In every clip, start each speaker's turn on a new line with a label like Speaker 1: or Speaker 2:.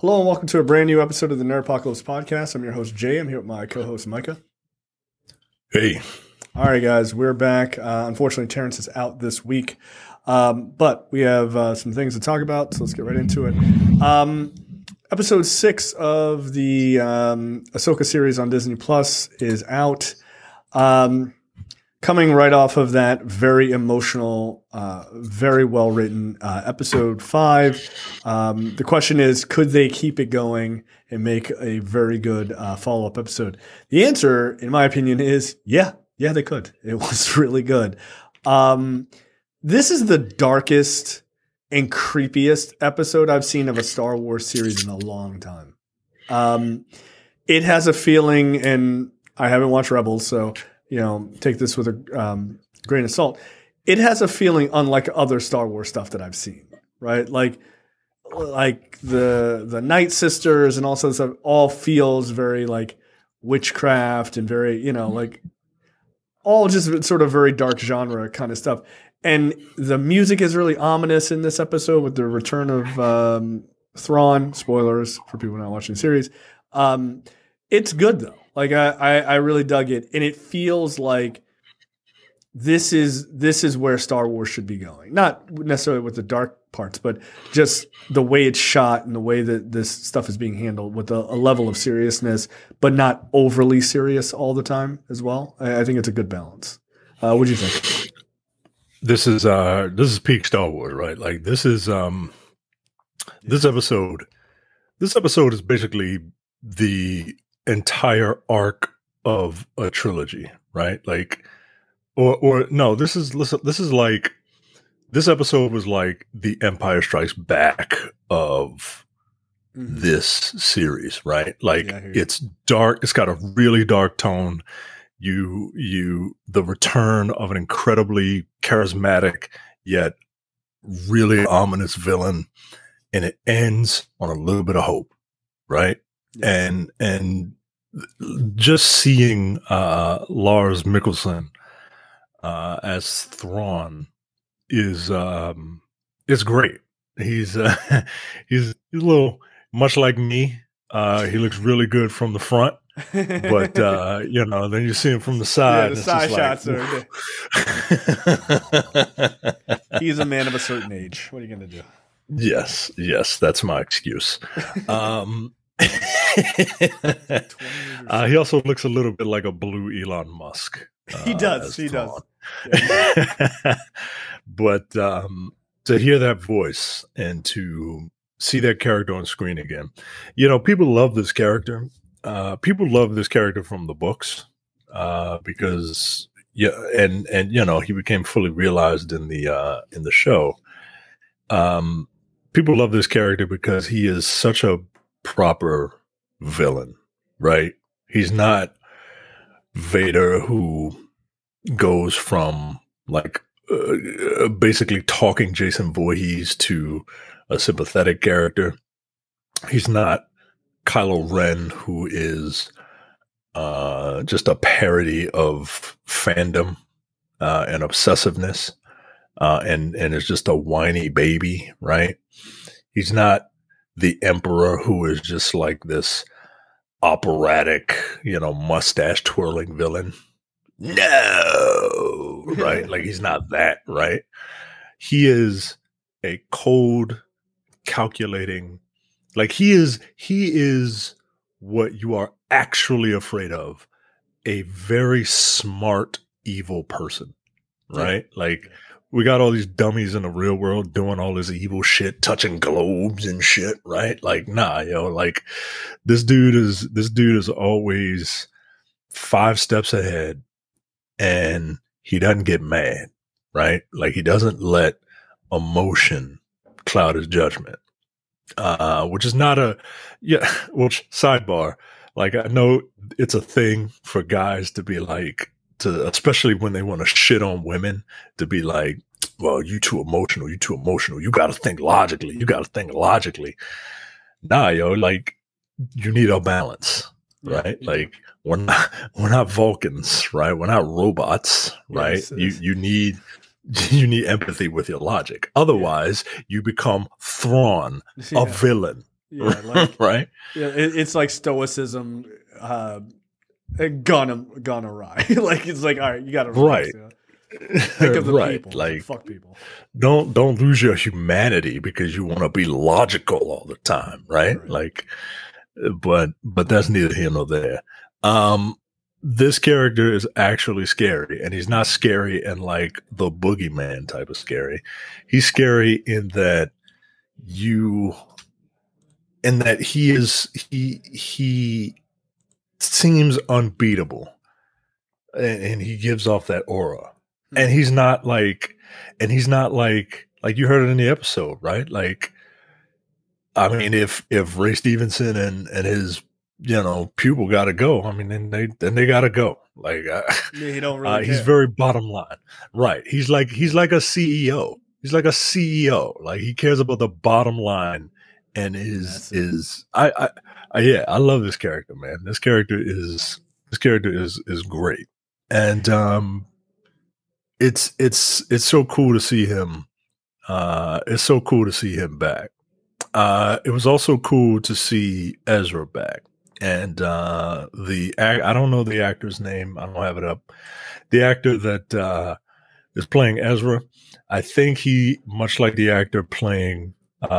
Speaker 1: Hello and welcome to a brand new episode of the Nerdpocalypse Podcast. I'm your host, Jay. I'm here with my co-host, Micah.
Speaker 2: Hey.
Speaker 1: All right, guys, we're back. Unfortunately, Terrence is out this week, but we have some things to talk about, so let's get right into it. Episode 6 of the Ahsoka series on Disney Plus is out. Coming right off of that very emotional, very well-written episode 5. The question is, could they keep it going and make a very good follow-up episode? The answer, in my opinion, is yeah, they could. It was really good. This is the darkest and creepiest episode I've seen of a Star Wars series in a long time. It has a feeling, and I haven't watched Rebels, so take this with a grain of salt. It has a feeling unlike other Star Wars stuff that I've seen, right? Like the Night Sisters and all sorts of stuff all feels very like witchcraft and very, like all just sort of very dark genre kind of stuff. And the music is really ominous in this episode with the return of Thrawn. Spoilers for people not watching the series. It's good though. Like I really dug it, and it feels like this is where Star Wars should be going. Not necessarily with the dark parts, but just the way it's shot and the way that this stuff is being handled with a level of seriousness, but not overly serious all the time as well. I think it's a good balance. What do you think?
Speaker 2: This is peak Star Wars, right? Like this is this episode is basically the entire arc of a trilogy, right? Like, or no, this episode was like the Empire Strikes Back of this series, right? Like it's dark. It's got a really dark tone. The return of an incredibly charismatic yet really ominous villain, and it ends on a little bit of hope, right? Yes. And just seeing Lars Mikkelsen as Thrawn is great. He's a little much like me. He looks really good from the front, but then you see him from the side.
Speaker 1: Yeah, the side shots are. He's a man of a certain age. What are you going to do?
Speaker 2: Yes, that's my excuse. He also looks a little bit like a blue Elon Musk.
Speaker 1: He does. Yeah,
Speaker 2: but to hear that voice and to see that character on screen again, people love this character. People love this character from the books because he became fully realized in the show. People love this character because he is such a proper villain, right? He's not Vader, who goes from like basically talking Jason Voorhees to a sympathetic character. He's not Kylo Ren, who is just a parody of fandom and obsessiveness and is just a whiny baby, right? He's not the Emperor, who is just like this operatic, mustache twirling villain. No, right? Like he's not that, right? He is a cold, calculating, like he is what you are actually afraid of, a very smart, evil person, right? Yeah. Like we got all these dummies in the real world doing all this evil shit, touching globes and shit, right? Like, nah, like this dude is always 5 steps ahead, and he doesn't get mad, right? Like he doesn't let emotion cloud his judgment, which is not which sidebar. Like I know it's a thing for guys to be like, especially when they want to shit on women, to be like, well, you too emotional. You got to think logically. Nah, like you need a balance, right? Yeah. Like we're not Vulcans, right? We're not robots, right? Yes. You need empathy with your logic. Otherwise, you become Thrawn, a villain,
Speaker 1: Yeah, like
Speaker 2: right.
Speaker 1: yeah, it's like stoicism gone awry. Like it's like, all right, you got to relax.
Speaker 2: Right.
Speaker 1: You know? Think of the
Speaker 2: Right.
Speaker 1: people.
Speaker 2: Like
Speaker 1: Fuck people.
Speaker 2: don't lose your humanity because you want to be logical all the time, right? Like, but that's neither here nor there. This character is actually scary, and he's not scary in like the boogeyman type of scary. He's scary in that he seems unbeatable, and he gives off that aura. And he's not like you heard it in the episode, right? Like, I mean, if Ray Stevenson and his pupil got to go, I mean, then they got to go. Like,
Speaker 1: he don't really
Speaker 2: he's
Speaker 1: care.
Speaker 2: very bottom line, right? He's like a CEO. He's like a CEO. Like, he cares about the bottom line, and I love this character, man. This character is great, and it's so cool to see him. It's so cool to see him back. It was also cool to see Ezra back, and I don't know the actor's name. I don't have it up. The actor that is playing Ezra, I think he, much like the actor playing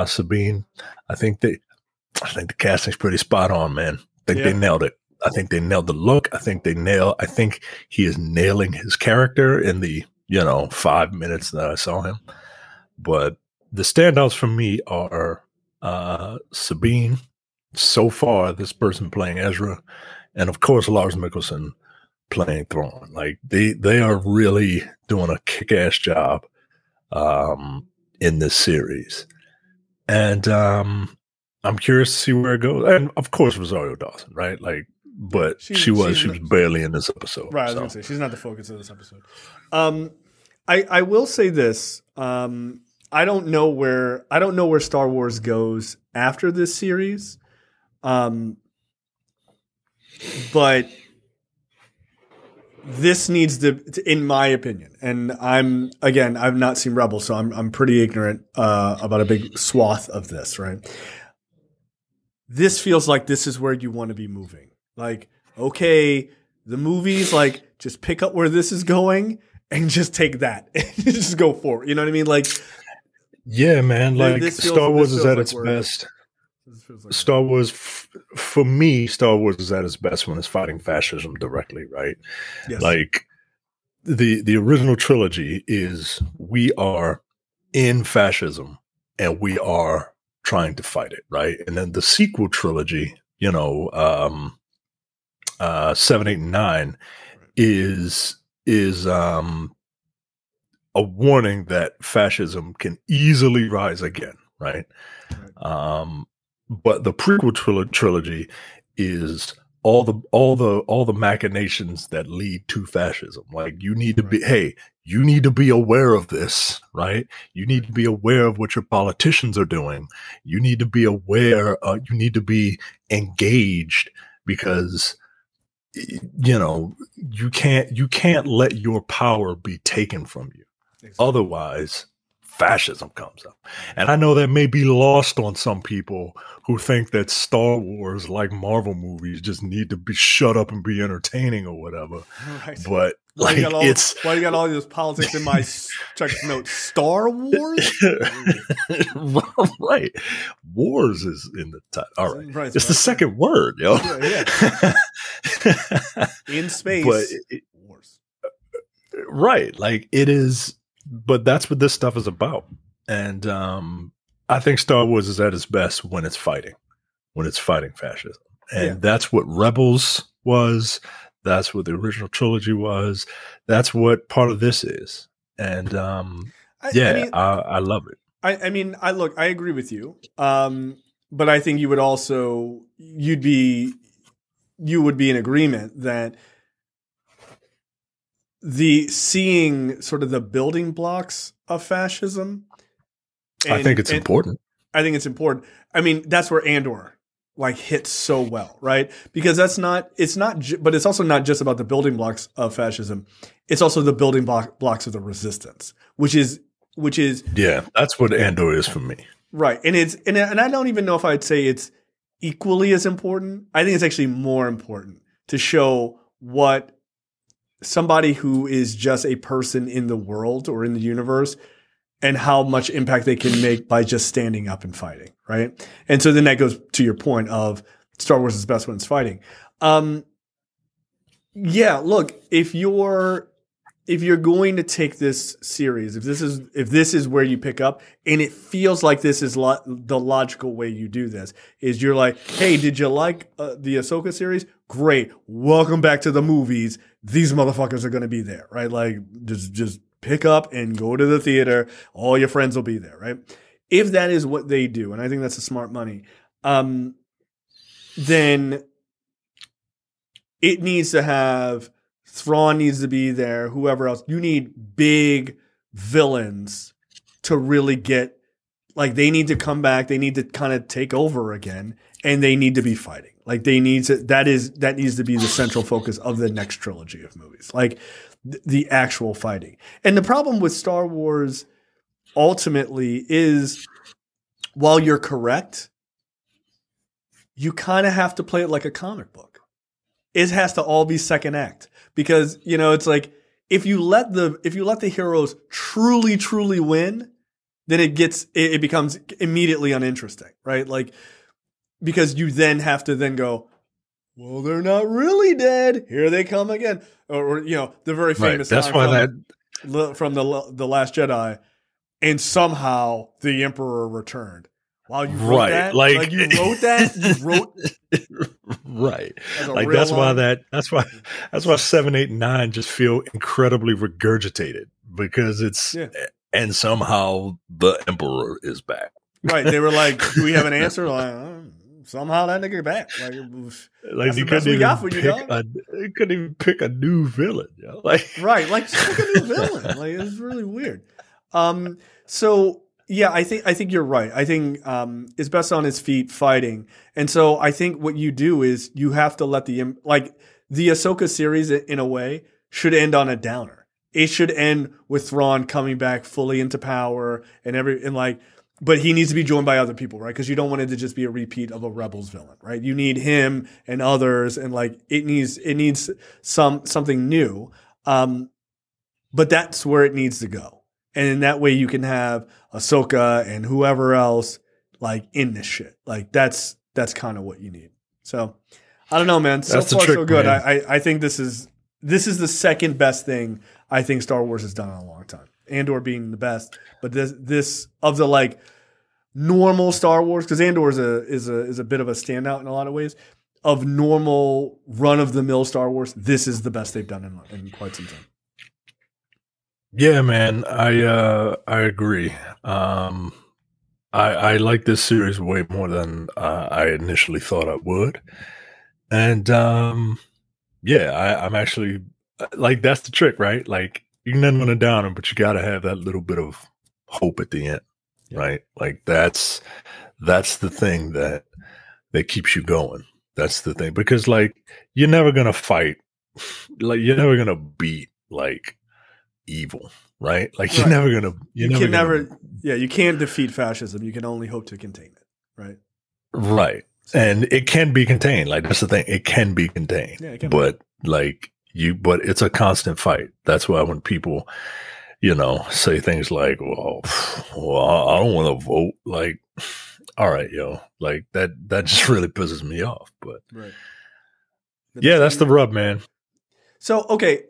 Speaker 2: Sabine, I think the casting's pretty spot on, man. I think they nailed it. I think they nailed the look. I think he is nailing his character in the 5 minutes that I saw him. But the standouts for me are Sabine, so far, this person playing Ezra, and of course Lars Mikkelsen playing Thrawn. Like, they are really doing a kick-ass job in this series. And I'm curious to see where it goes. And of course Rosario Dawson, right? Like, but she was barely in this episode.
Speaker 1: Right, I was gonna say she's not the focus of this episode. I will say this. I don't know where Star Wars goes after this series. But this needs to, in my opinion, and I've not seen Rebels, so I'm pretty ignorant about a big swath of this, right? This feels like this is where you want to be moving. Like, okay, the movies, like, just pick up where this is going and just take that and just go forward. You know what I mean? Like,
Speaker 2: yeah, man. Like, Star Wars is at its best. Star Wars, for me, Star Wars is at its best when it's fighting fascism directly, right?
Speaker 1: Yes.
Speaker 2: Like, the original trilogy is, we are in fascism and we are trying to fight it, right? And then the sequel trilogy, 7, 8, and 9 is a warning that fascism can easily rise again, right? But the prequel trilogy is all the machinations that lead to fascism. Like, you need to you need to be aware of this, right? You need to be aware of what your politicians are doing. You need to be aware. You need to be engaged, because you can't let your power be taken from you. Exactly. Otherwise, fascism comes up. And I know that may be lost on some people who think that Star Wars, like Marvel movies, just need to be shut up and be entertaining or whatever. Right. But why you got all these politics in my note? Star Wars?
Speaker 1: Right.
Speaker 2: Wars is in the title. All right. Right, it's the second word, yo.
Speaker 1: Yeah. In space. But wars.
Speaker 2: Right. Like, it is. But that's what this stuff is about. And I think Star Wars is at its best when it's fighting fascism. And that's what Rebels was. That's what the original trilogy was. That's what part of this is. And I love it.
Speaker 1: I agree with you. But I think you would be in agreement that seeing sort of the building blocks of fascism.
Speaker 2: I think it's important.
Speaker 1: I think it's important. I mean, that's where Andor hits so well, right? Because but it's also not just about the building blocks of fascism. It's also the building blocks of the resistance, which is
Speaker 2: yeah, that's what Andor is for me.
Speaker 1: Right. And I don't even know if I'd say it's equally as important. I think it's actually more important to show what somebody who is just a person in the world or in the universe and how much impact they can make by just standing up and fighting, right? And so then that goes to your point of Star Wars is best when it's fighting. Yeah, look, if you're going to take this series, if this is where you pick up, and it feels like this is the logical way you do this, is you're like, hey, did you like the Ahsoka series? Great, welcome back to the movies. These motherfuckers are going to be there, right? Like, just pick up and go to the theater. All your friends will be there, right? If that is what they do, and I think that's a smart money, then it needs to have. Thrawn needs to be there, whoever else. You need big villains to really get, like, they need to come back. They need to kind of take over again, and they need to be fighting. Like, that needs to be the central focus of the next trilogy of movies, like the actual fighting. And the problem with Star Wars ultimately is, while you're correct, you kind of have to play it like a comic book. It has to all be second act. Because, you know, it's like, if you let the heroes truly win, then it becomes immediately uninteresting, right? Like, because you then have to then go, well, they're not really dead. Here they come again. Or you know, the very famous
Speaker 2: That's
Speaker 1: line from the Last Jedi, and somehow the Emperor returned. Wow, you wrote that? Like you wrote that? You wrote
Speaker 2: right. Like that's why 7, 8, and 9 just feel incredibly regurgitated, because it's and somehow the Emperor is back.
Speaker 1: Right. They were like, do we have an answer? Like, somehow that nigga back. Like
Speaker 2: you couldn't even pick a new villain. You know? Like
Speaker 1: just pick a new villain. Like, it's really weird. So yeah, I think you're right. I think it's best on his feet fighting. And so I think what you do is you have to let the Ahsoka series, in a way, should end on a downer. It should end with Thrawn coming back fully into power but he needs to be joined by other people, right? Because you don't want it to just be a repeat of a Rebels villain, right? You need him and others, and like it needs something new. But that's where it needs to go. And in that way, you can have Ahsoka and whoever else like in this shit. Like that's kind of what you need. So I don't know, man. So far, so good. I think this is the second best thing I think Star Wars has done in a long time. Andor being the best, but this of the like normal Star Wars, because Andor is a bit of a standout in a lot of ways. Of normal run of the mill Star Wars, this is the best they've done in quite some time.
Speaker 2: Yeah, man, I agree. I like this series way more than I initially thought I would, and I'm actually like, that's the trick, right? Like, you can end on a downer, but you got to have that little bit of hope at the end, right? Like that's the thing that keeps you going. That's the thing, because like you're never gonna fight, like you're never gonna beat like evil, right? Like you're never gonna.
Speaker 1: You can't defeat fascism. You can only hope to contain it, right?
Speaker 2: Right, and it can be contained. Like that's the thing, it can be contained. Yeah, it can but but it's a constant fight. That's why when people, say things like, well, I don't want to vote. Like, all right, like that just really pisses me off. But yeah, that's the rub, man.
Speaker 1: So, okay.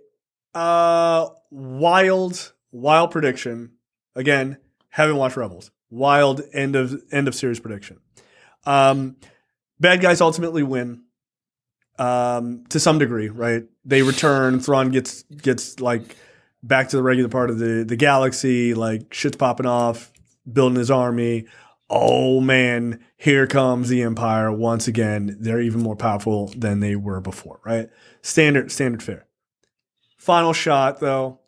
Speaker 1: Wild prediction. Again, haven't watched Rebels. Wild end of series prediction. Bad guys ultimately win. To some degree, right? They return. Thrawn gets like back to the regular part of the galaxy. Like shit's popping off, building his army. Oh man, here comes the Empire once again. They're even more powerful than they were before, right? Standard fare. Final shot though,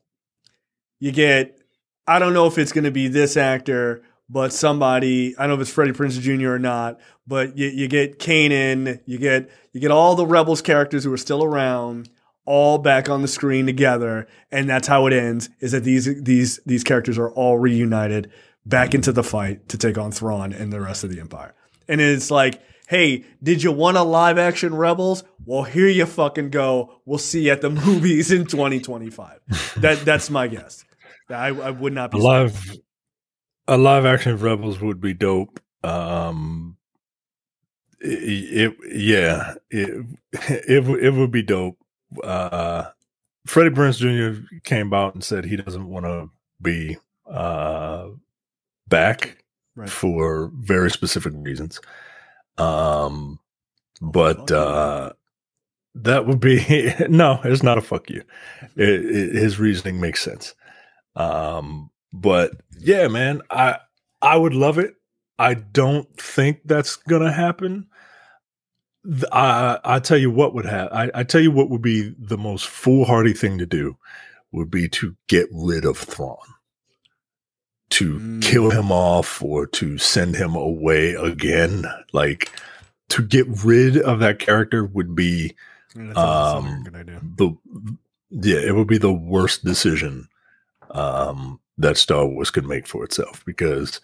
Speaker 1: you get. I don't know if it's going to be this actor, but somebody. I don't know if it's Freddie Prinze Jr. or not. But you get Kanan, you get all the Rebels characters who are still around, all back on the screen together, and that's how it ends. Is that these characters are all reunited back into the fight to take on Thrawn and the rest of the Empire. And it's like, hey, did you want a live action Rebels? Well, here you fucking go. We'll see you at the movies in 2025. That's my guess. I would not be
Speaker 2: a live action Rebels would be dope. It would be dope. Freddie Prinze Jr. came out and said he doesn't want to be back for very specific reasons. But that would be no, it's not a fuck you. His reasoning makes sense. But yeah, man, I would love it. I don't think that's gonna happen. I tell you what would happen. I tell you what would be the most foolhardy thing to do would be to get rid of Thrawn, to kill him off or to send him away again. Like to get rid of that character would be
Speaker 1: good idea.
Speaker 2: It would be the worst decision that Star Wars could make for itself, because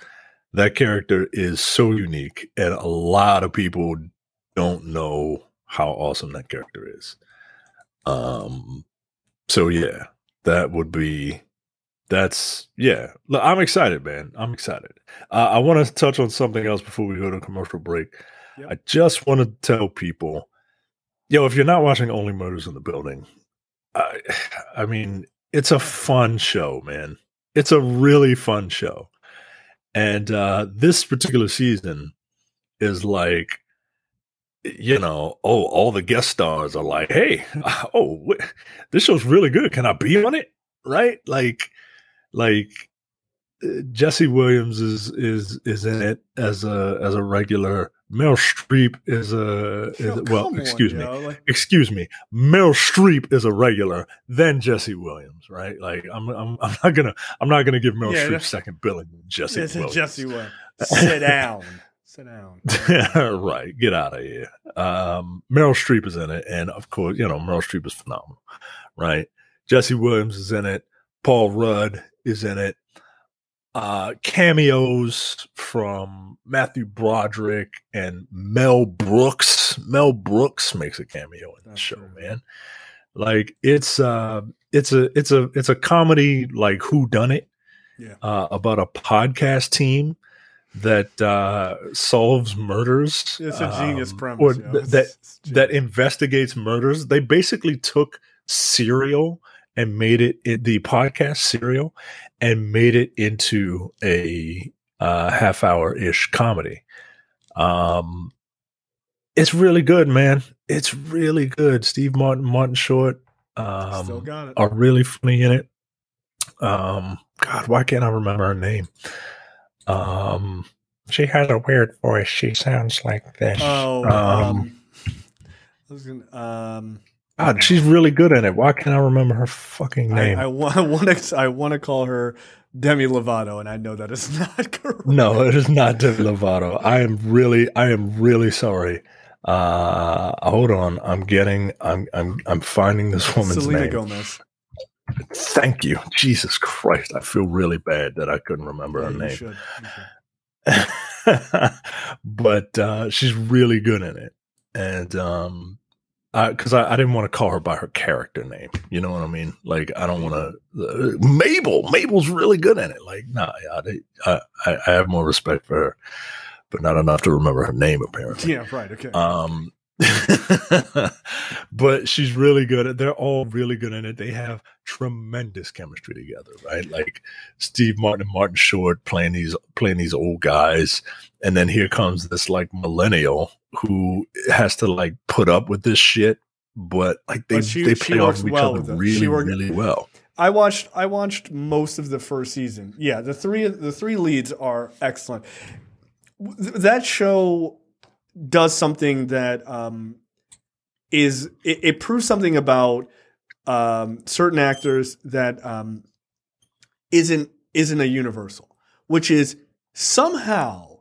Speaker 2: that character is so unique and a lot of people don't know how awesome that character is. So yeah, I'm excited, man. I'm excited. I want to touch on something else before we go to commercial break. Yep. I just want to tell people, if you're not watching Only Murders in the Building, I mean, it's a fun show, man. It's a really fun show. And this particular season is like, all the guest stars are like, hey, this show's really good. Can I be on it? Right? Like Jesse Williams is in it as a regular. Meryl Streep excuse me. Meryl Streep is a regular, then Jesse Williams, right? Like I'm not gonna give Meryl Streep second billing than Jesse Williams.
Speaker 1: Jesse Williams. Sit down.
Speaker 2: Right. Get out of here. Meryl Streep is in it, and of course, Meryl Streep is phenomenal, right? Jesse Williams is in it. Paul Rudd is in it. Cameos from Matthew Broderick and Mel Brooks. Mel Brooks makes a cameo in the show, man. Like it's a comedy like Whodunit, about a podcast team that solves murders.
Speaker 1: It's a genius premise,
Speaker 2: that investigates murders. They basically took Serial and made it the podcast Serial and made it into a half-hour-ish comedy. It's really good, man. It's really good. Steve Martin Short
Speaker 1: still got it.
Speaker 2: Are really funny in it. God, why can't I remember her name? She has a weird voice. She sounds like this. God, she's really good in it. Why can't I remember her fucking name?
Speaker 1: I want to call her Demi Lovato, and I know that is not correct.
Speaker 2: No, it is not Demi Lovato. I am really sorry. Hold on. I'm finding this woman's
Speaker 1: Selena
Speaker 2: name.
Speaker 1: Gomez.
Speaker 2: Thank you. Jesus Christ. I feel really bad that I couldn't remember her name.
Speaker 1: You should.
Speaker 2: But she's really good in it. And because I didn't want to call her by her character name. You know what I mean? Like, I don't want to. Mabel's really good in it. Like, I have more respect for her, but not enough to remember her name, apparently.
Speaker 1: Yeah, right. Okay.
Speaker 2: But she's really good. They're all really good in it. They have tremendous chemistry together, right? Like Steve Martin and Martin Short playing these old guys, and then here comes this like millennial who has to like put up with this shit, but like they play off of each other really well.
Speaker 1: I watched most of the first season. Yeah, the three leads are excellent. That show does something that it proves something about certain actors that isn't a universal, which is somehow,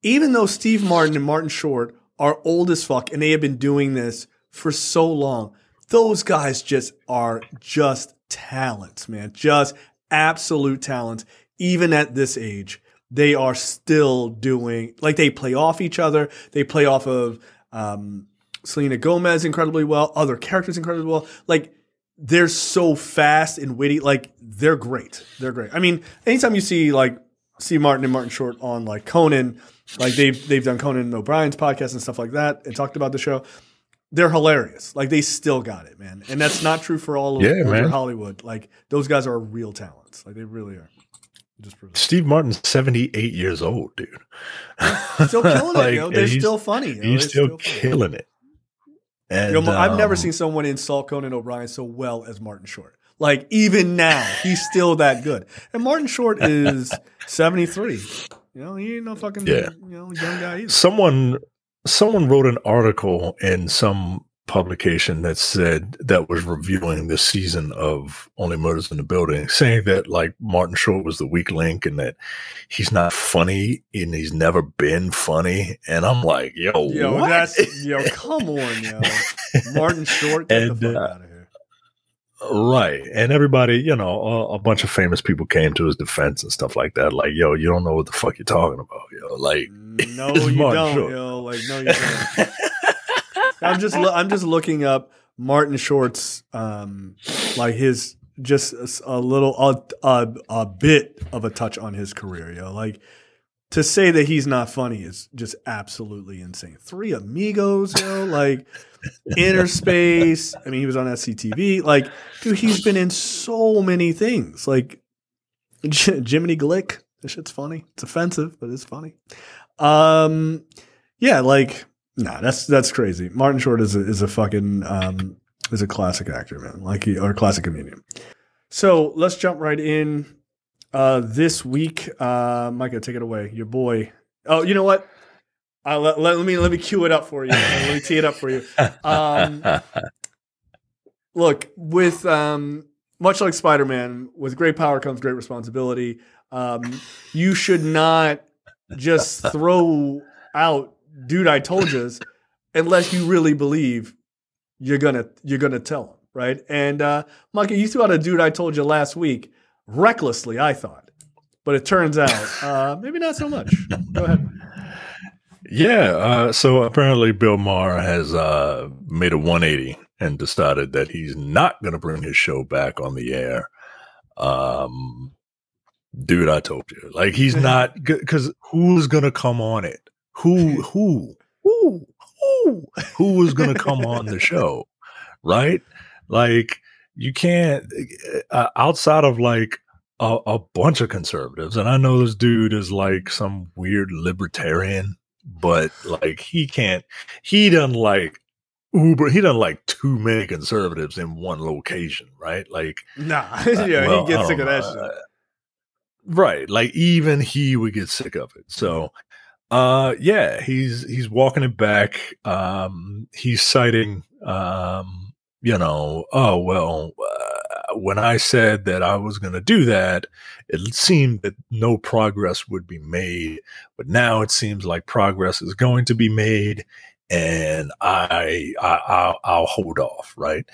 Speaker 1: even though Steve Martin and Martin Short are old as fuck and they have been doing this for so long, those guys are talents, man, just absolute talents, even at this age. they are still doing, like, they play off each other. They play off of Selena Gomez incredibly well, other characters incredibly well. Like, they're so fast and witty. Like, they're great. They're great. I mean, anytime you see like Steve Martin and Martin Short on like Conan, like they've done Conan and O'Brien's podcast and stuff like that and talked about the show. They're hilarious. Like, they still got it, man. And that's not true for all of Hollywood. Like, those guys are real talents. Like, they really are.
Speaker 2: Steve Martin's 78 years old, dude.
Speaker 1: Still killing it. Like, they're still funny.
Speaker 2: He's still killing it. And
Speaker 1: I've never seen someone insult Conan O'Brien so well as Martin Short. Like, even now, he's still that good. And Martin Short is 73. He ain't no fucking young guy either.
Speaker 2: Someone wrote an article in some publication that was reviewing this season of Only Murders in the Building, saying that like Martin Short was the weak link and that he's not funny and he's never been funny. And I'm like, what?
Speaker 1: Come on, Martin Short, get the fuck out of here.
Speaker 2: Right. And everybody, a bunch of famous people came to his defense and stuff like that. Like, you don't know what the fuck you're talking about, Like,
Speaker 1: no, you don't, Short. Like, no, you don't. I'm just looking up Martin Short's like his just a bit of a touch on his career, Like, to say that he's not funny is just absolutely insane. Three Amigos, like Inner Space. I mean, he was on SCTV. Like, dude, he's been in so many things. Like Jiminy Glick. This shit's funny. It's offensive, but it's funny. Like. Nah, that's crazy. Martin Short is a fucking is a classic actor, man. Or classic comedian. So let's jump right in. This week, Micah, take it away. Your boy. Oh, you know what? Let me cue it up for you. Let me tee it up for you. Look, with much like Spider-Man, with great power comes great responsibility. You should not just throw out "Dude, I told you," unless you really believe you're gonna tell him, right? And Micah, you threw out a "Dude, I told you" last week, recklessly, I thought, but it turns out maybe not so much. Go ahead.
Speaker 2: Yeah. So apparently, Bill Maher has made a 180 and decided that he's not going to bring his show back on the air. Dude, I told you. Like, he's not, because who's going to come on it? Who was going to come on the show, right? Like, you can't, outside of like a bunch of conservatives, and I know this dude is like some weird libertarian, but like he doesn't like too many conservatives in one location, right? Like,
Speaker 1: nah, he gets sick of that shit.
Speaker 2: Right, like even he would get sick of it. So he's walking it back. He's citing, when I said that I was going to do that, it seemed that no progress would be made, but now it seems like progress is going to be made, and I'll hold off, right?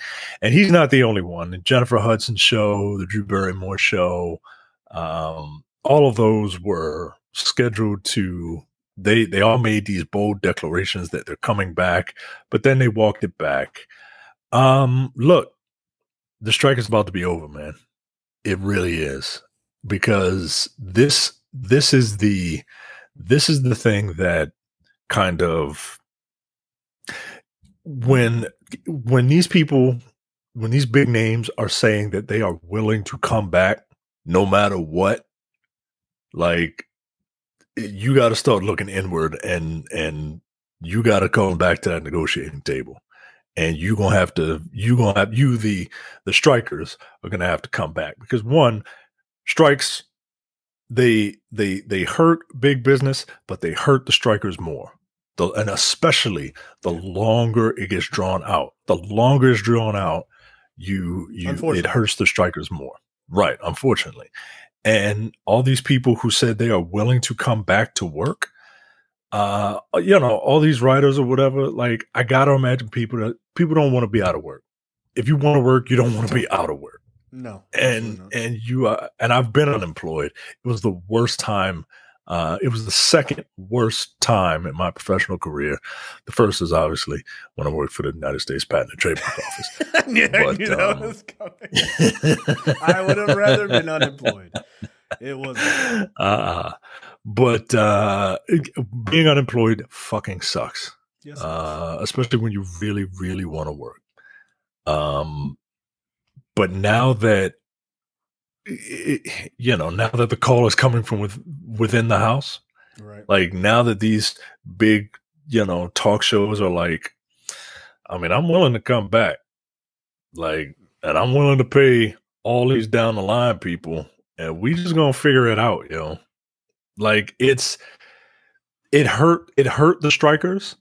Speaker 2: And he's not the only one. The Jennifer Hudson show, the Drew Barrymore show, all of those were scheduled to. They all made these bold declarations that they're coming back, but then they walked it back. Look, the strike is about to be over, man. It really is, because this is the thing that kind of when these big names are saying that they are willing to come back no matter what, like, you got to start looking inward, and you got to come back to that negotiating table, and the strikers are going to have to come back, because one, strikes, they hurt big business, but they hurt the strikers more. And especially the longer it gets drawn out, it hurts the strikers more. Right. Unfortunately. And all these people who said they are willing to come back to work, all these writers or whatever, like, I got to imagine people don't want to be out of work. If you want to work, you don't want to be out of work.
Speaker 1: No.
Speaker 2: And I've been unemployed. It was the worst time It was the second worst time in my professional career. The first is obviously when I worked for the United States Patent and Trademark Office.
Speaker 1: Yeah,
Speaker 2: but,
Speaker 1: you know what's coming. I would have rather been unemployed. It was.
Speaker 2: But being unemployed fucking sucks.
Speaker 1: Yes,
Speaker 2: especially when you really, really want to work. But now that now that the call is coming from within the house,
Speaker 1: right?
Speaker 2: Like now that these big, talk shows are like, I mean, I'm willing to come back, and I'm willing to pay all these down the line people, and we just gonna figure it out, Like it hurt the strikers,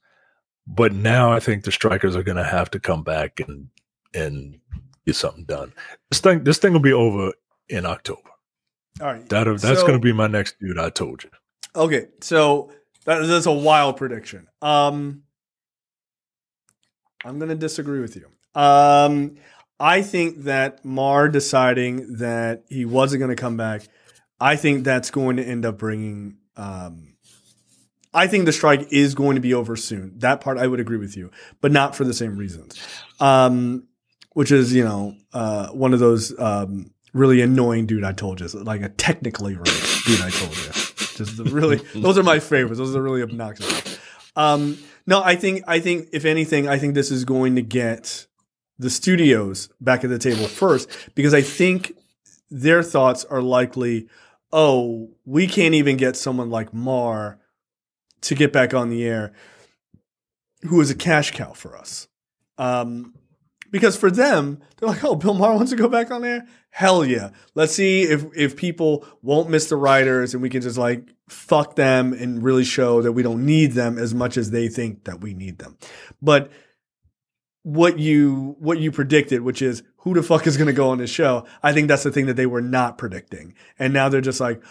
Speaker 2: but now I think the strikers are gonna have to come back and get something done. This thing will be over in October.
Speaker 1: All right.
Speaker 2: That's going to be my next dude. I told you.
Speaker 1: Okay. So that's a wild prediction. I'm going to disagree with you. I think that Maher deciding that he wasn't going to come back, I think that's going to end up bringing, I think the strike is going to be over soon. That part I would agree with you, but not for the same reasons. Which is, one of those, really annoying dude I told you, like a technically right dude I told you. Just those are my favorites. Those are really obnoxious. No, I think if anything, I think this is going to get the studios back at the table first, because I think their thoughts are likely, oh, we can't even get someone like Maher to get back on the air, who is a cash cow for us. Because for them, they're like, oh, Bill Maher wants to go back on there? Hell yeah. Let's see if people won't miss the writers and we can just like fuck them and really show that we don't need them as much as they think that we need them. But what you predicted, which is who the fuck is going to go on this show, I think that's the thing that they were not predicting. And now they're just like,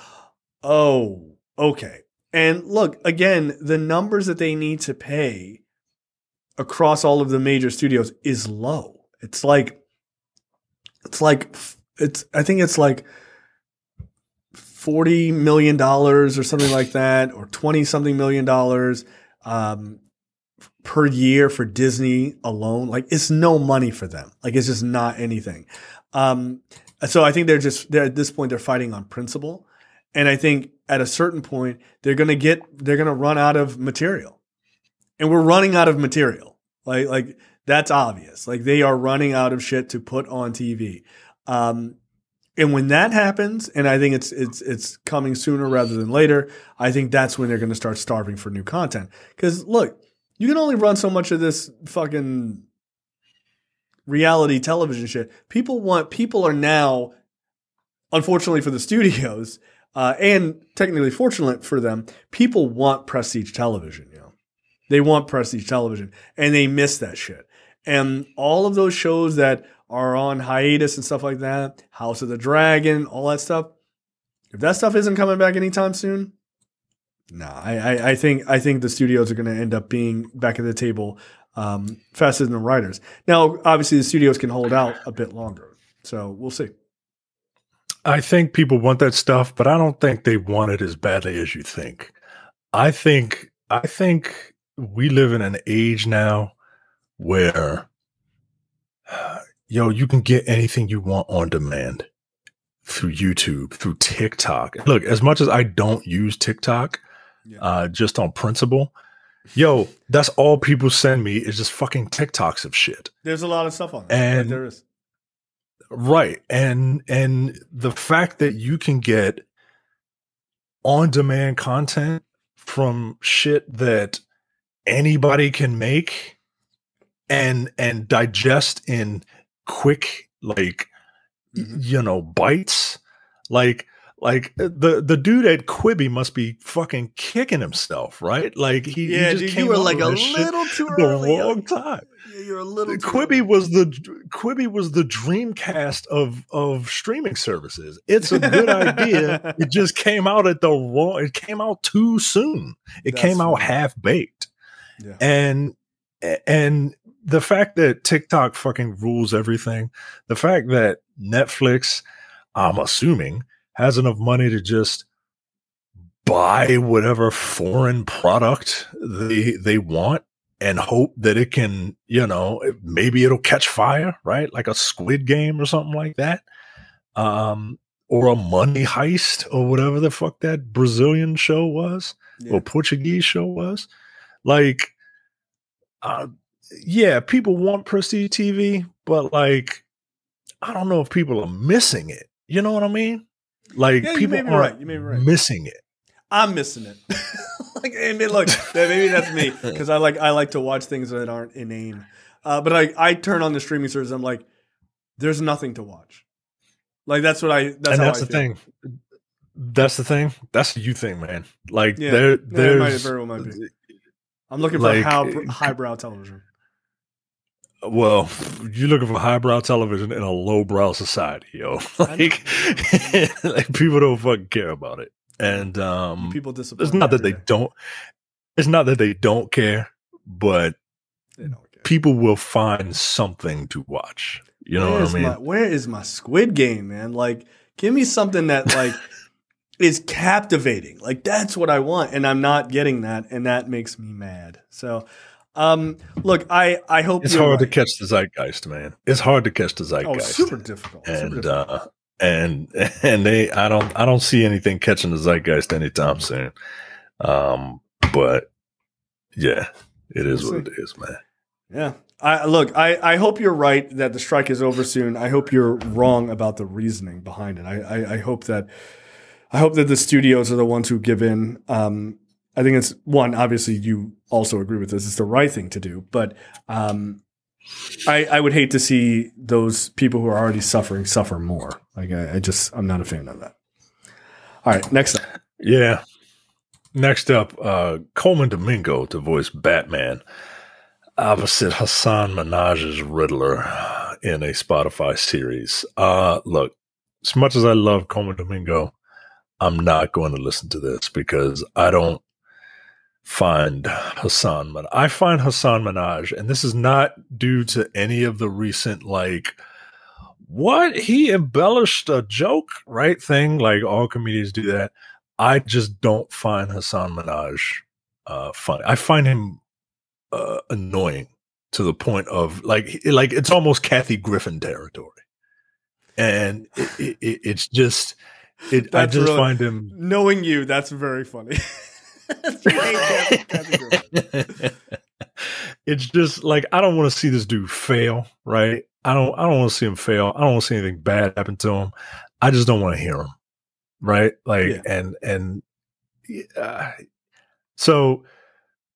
Speaker 1: oh, okay. And look, again, the numbers that they need to pay across all of the major studios is low. I think it's like $40 million or something like that, or 20 something $million per year for Disney alone. Like it's no money for them. Like it's just not anything. So I think they're at this point, they're fighting on principle. And I think at a certain point, they're going to run out of material, and we're running out of material. Like that's obvious. Like they are running out of shit to put on TV. And when that happens, and I think it's coming sooner rather than later, I think that's when they're going to start starving for new content. Because look, you can only run so much of this fucking reality television shit. People are now, unfortunately for the studios, and technically fortunate for them, people want prestige television. They want prestige television, and they miss that shit. And all of those shows that are on hiatus and stuff like that, House of the Dragon, all that stuff, if that stuff isn't coming back anytime soon, I think the studios are going to end up being back at the table faster than the writers. Now, obviously, the studios can hold out a bit longer, so we'll see.
Speaker 2: I think people want that stuff, but I don't think they want it as badly as you think. I think we live in an age now where, you can get anything you want on demand through YouTube, through TikTok. Look, as much as I don't use TikTok, just on principle, that's all people send me is just fucking TikToks of shit.
Speaker 1: There's a lot of stuff on there.
Speaker 2: And
Speaker 1: there is.
Speaker 2: Right. And the fact that you can get on-demand content from shit that anybody can make and digest in quick, bites. Like the dude at Quibi must be fucking kicking himself, right? Like he just
Speaker 1: dude,
Speaker 2: came
Speaker 1: you were
Speaker 2: up
Speaker 1: like
Speaker 2: with
Speaker 1: a
Speaker 2: this
Speaker 1: little
Speaker 2: shit
Speaker 1: too
Speaker 2: the
Speaker 1: early.
Speaker 2: wrong time.
Speaker 1: Yeah, you're a little too
Speaker 2: Quibi
Speaker 1: early.
Speaker 2: was the Dreamcast of streaming services. It's a good idea. It just came out it came out too soon. It came out half baked.
Speaker 1: Yeah.
Speaker 2: And the fact that TikTok fucking rules everything, the fact that Netflix, I'm assuming, has enough money to just buy whatever foreign product they want and hope that it can, maybe it'll catch fire, right? Like a Squid Game or something like that. Or a Money Heist or whatever the fuck that Brazilian show was or Portuguese show was. Like, people want prestige TV, but like, I don't know if people are missing it. You know what I mean? Like, people aren't missing it.
Speaker 1: I'm missing it. Look, maybe that's me because I like to watch things that aren't inane. But I turn on the streaming service. I'm like, there's nothing to watch. Like that's the thing.
Speaker 2: That's the thing. That's the you thing, man. Like
Speaker 1: there very well might be. I'm looking for highbrow television.
Speaker 2: Well, you're looking for highbrow television in a lowbrow society, yo. Like people don't fucking care about it. And
Speaker 1: people disappoint.
Speaker 2: It's not that they don't. It's not that they don't care, but
Speaker 1: they don't care.
Speaker 2: People will find something to watch. You know what I mean?
Speaker 1: Where is my Squid Game, man? Like, give me something that like is captivating. Like that's what I want, and I'm not getting that, and that makes me mad. So, look, I hope
Speaker 2: it's hard to catch the zeitgeist, man. It's hard to catch the zeitgeist.
Speaker 1: Oh, super difficult.
Speaker 2: And I don't see anything catching the zeitgeist anytime soon. But yeah, it is what it is, man.
Speaker 1: Yeah. I hope you're right that the strike is over soon. I hope you're wrong about the reasoning behind it. I hope that the studios are the ones who give in. I think it's one, obviously you also agree with this. It's the right thing to do, but I would hate to see those people who are already suffering suffer more. Like I'm not a fan of that. All right, next up.
Speaker 2: Yeah. Next up, Colman Domingo to voice Batman opposite Hassan Minaj's Riddler in a Spotify series. Look, as much as I love Colman Domingo, I'm not going to listen to this because I don't find Hassan Minaj. I find Hassan Minaj, and this is not due to any of the recent, like, what? He embellished a joke, right? Thing. Like all comedians do that. I just don't find Hassan Minaj funny. I find him annoying to the point of like it's almost Kathy Griffin territory, and it's just I just find him
Speaker 1: knowing you. That's very funny. You hate Kathy Griffin.
Speaker 2: It's just like I don't want to see this dude fail, right? I don't want to see him fail. I don't want to see anything bad happen to him. I just don't want to hear him, right? Like so.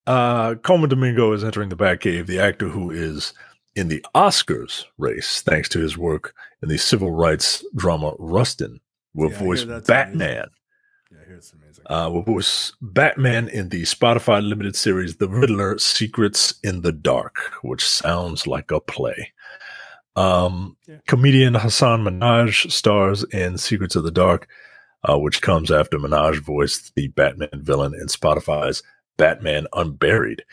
Speaker 2: Colman Domingo is entering the Batcave, the actor who is in the Oscars race, thanks to his work in the civil rights drama Rustin, will voice Batman.
Speaker 1: Yeah, I hear it's amazing.
Speaker 2: Will voice Batman in the Spotify limited series The Riddler: Secrets in the Dark, which sounds like a play. Comedian Hassan Minaj stars in Secrets of the Dark, which comes after Minaj voiced the Batman villain in Spotify's Batman Unburied.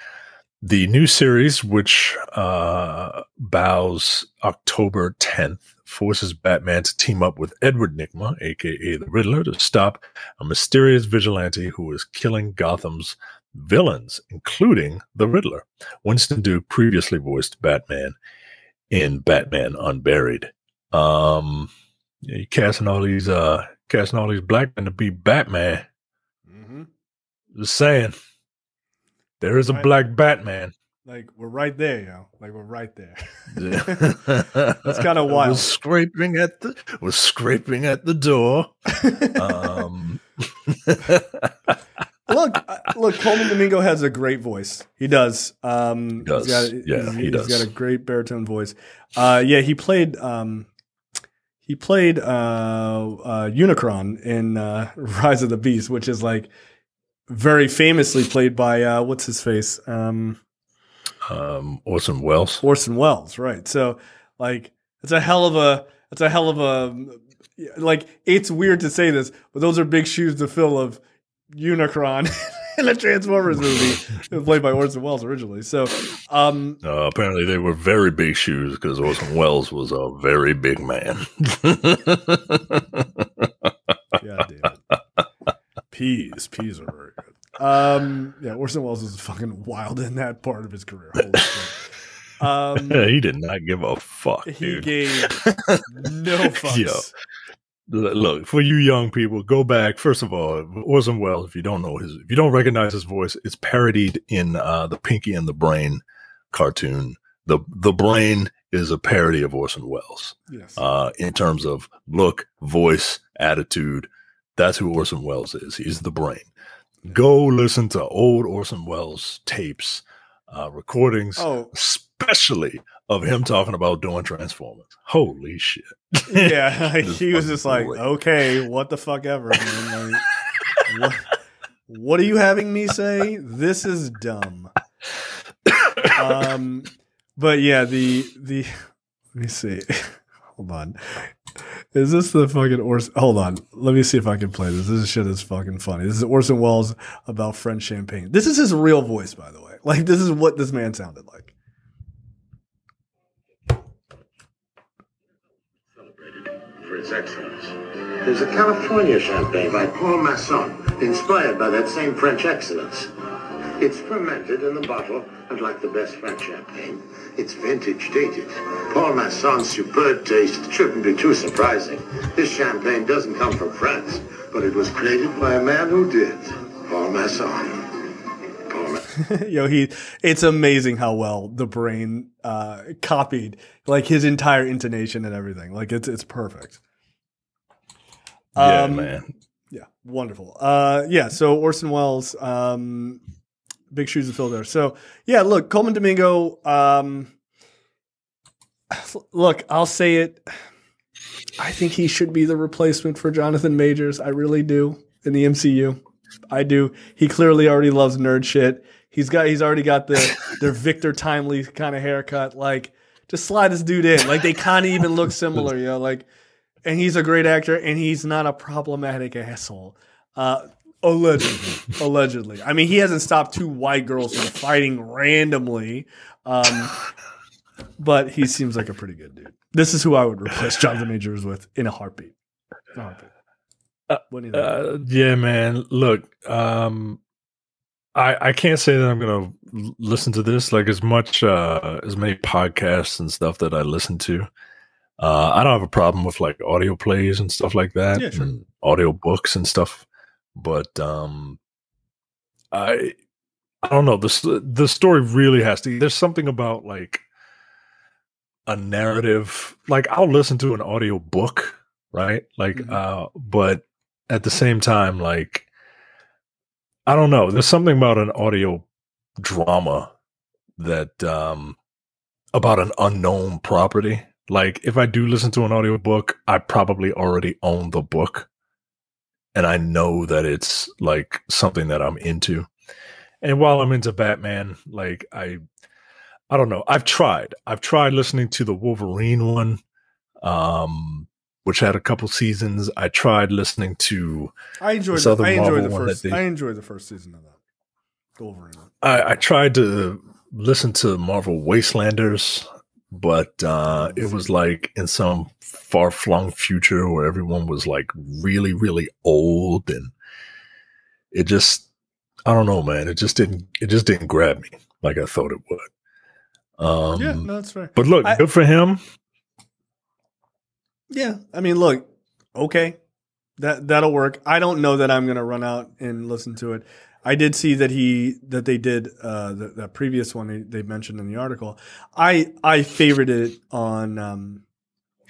Speaker 2: The new series, which bows October 10th, forces Batman to team up with Edward Nygma, a.k.a. the Riddler, to stop a mysterious vigilante who is killing Gotham's villains, including the Riddler. Winston Duke previously voiced Batman in Batman Unburied. You casting all these black men to be Batman.
Speaker 1: Mm-hmm.
Speaker 2: Just saying. There is a black Batman.
Speaker 1: Like, we're right there, yo. Like, we're right there. That's kind of wild.
Speaker 2: Was scraping at the door.
Speaker 1: Look, Colman Domingo has a great voice. He does.
Speaker 2: He does.
Speaker 1: He's got a great baritone voice. He played Unicron in Rise of the Beast, which is like very famously played by what's his face?
Speaker 2: Orson Welles.
Speaker 1: Orson Welles, right? So, like, it's a hell of a like. It's weird to say this, but those are big shoes to fill of Unicron in a Transformers movie played by Orson Welles originally. So,
Speaker 2: apparently they were very big shoes because Orson Welles was a very big man.
Speaker 1: God damn it. Peas are very good. Yeah, Orson Welles is fucking wild in that part of his career. Holy shit.
Speaker 2: He did not give a fuck.
Speaker 1: He
Speaker 2: dude.
Speaker 1: gave no fucks.
Speaker 2: Yo. Look, for you young people, go back. First of all, Orson Welles, if you don't recognize his voice, it's parodied in the Pinky and the Brain cartoon. The Brain is a parody of Orson Welles.
Speaker 1: Yes.
Speaker 2: In terms of look, voice, attitude. That's who Orson Welles is. He's the Brain. Go listen to old Orson Welles tapes, recordings, especially of him talking about doing Transformers. Holy shit.
Speaker 1: Yeah, he was just like, okay, what the fuck ever, man. Like, what are you having me say? This is dumb. But yeah, the let me see. Hold on. Is this the fucking Orson? Hold on. Let me see if I can play this. This shit is fucking funny. This is Orson Welles about French champagne. This is his real voice, by the way. Like, this is what this man sounded like.
Speaker 3: Celebrated for its excellence. There's a California champagne by Paul Masson, inspired by that same French excellence. It's fermented in the bottle, and like the best French champagne, it's vintage dated. Paul Masson's superb taste shouldn't be too surprising. This champagne doesn't come from France, but it was created by a man who did. Paul Masson.
Speaker 1: Yo, it's amazing how well the Brain copied like his entire intonation and everything. Like it's perfect.
Speaker 2: Yeah, man.
Speaker 1: Yeah, wonderful. Yeah, so Orson Welles, big shoes to fill there. So yeah, look, Colman Domingo. Look, I'll say it. I think he should be the replacement for Jonathan Majors. I really do in the MCU. I do. He clearly already loves nerd shit. He's already got their Victor Timely kind of haircut. Like, just slide this dude in. Like, they kind of even look similar, yo. Like, and he's a great actor, and he's not a problematic asshole. Allegedly. I mean, he hasn't stopped two white girls from fighting randomly. But he seems like a pretty good dude. This is who I would replace Jonathan Majors with in a heartbeat. What do you think?
Speaker 2: Yeah, man. Look, I can't say that I'm gonna listen to this like as much as many podcasts and stuff that I listen to. I don't have a problem with like audio plays and stuff like that,
Speaker 1: yeah, sure.
Speaker 2: and audio books and stuff. But I don't know. The story really has to. There's something about like a narrative. Like I'll listen to an audio book, right? Like, but at the same time, like. I don't know. There's something about an audio drama that about an unknown property. Like if I do listen to an audio book, I probably already own the book and I know that it's like something that I'm into. And while I'm into Batman, like I don't know. I've tried listening to the Wolverine one. Which had a couple seasons. I tried listening to.
Speaker 1: I enjoyed the first season of that. Wolverine.
Speaker 2: I tried to listen to Marvel Wastelanders, but it was like in some far-flung future where everyone was like really, really old, and it just, I don't know, man. It just didn't grab me like I thought it would.
Speaker 1: Yeah, no, that's fair.
Speaker 2: But look, good for him.
Speaker 1: Yeah, I mean, look, okay, that'll work. I don't know that I'm gonna run out and listen to it. I did see that they did that previous one they mentioned in the article. I favorited it on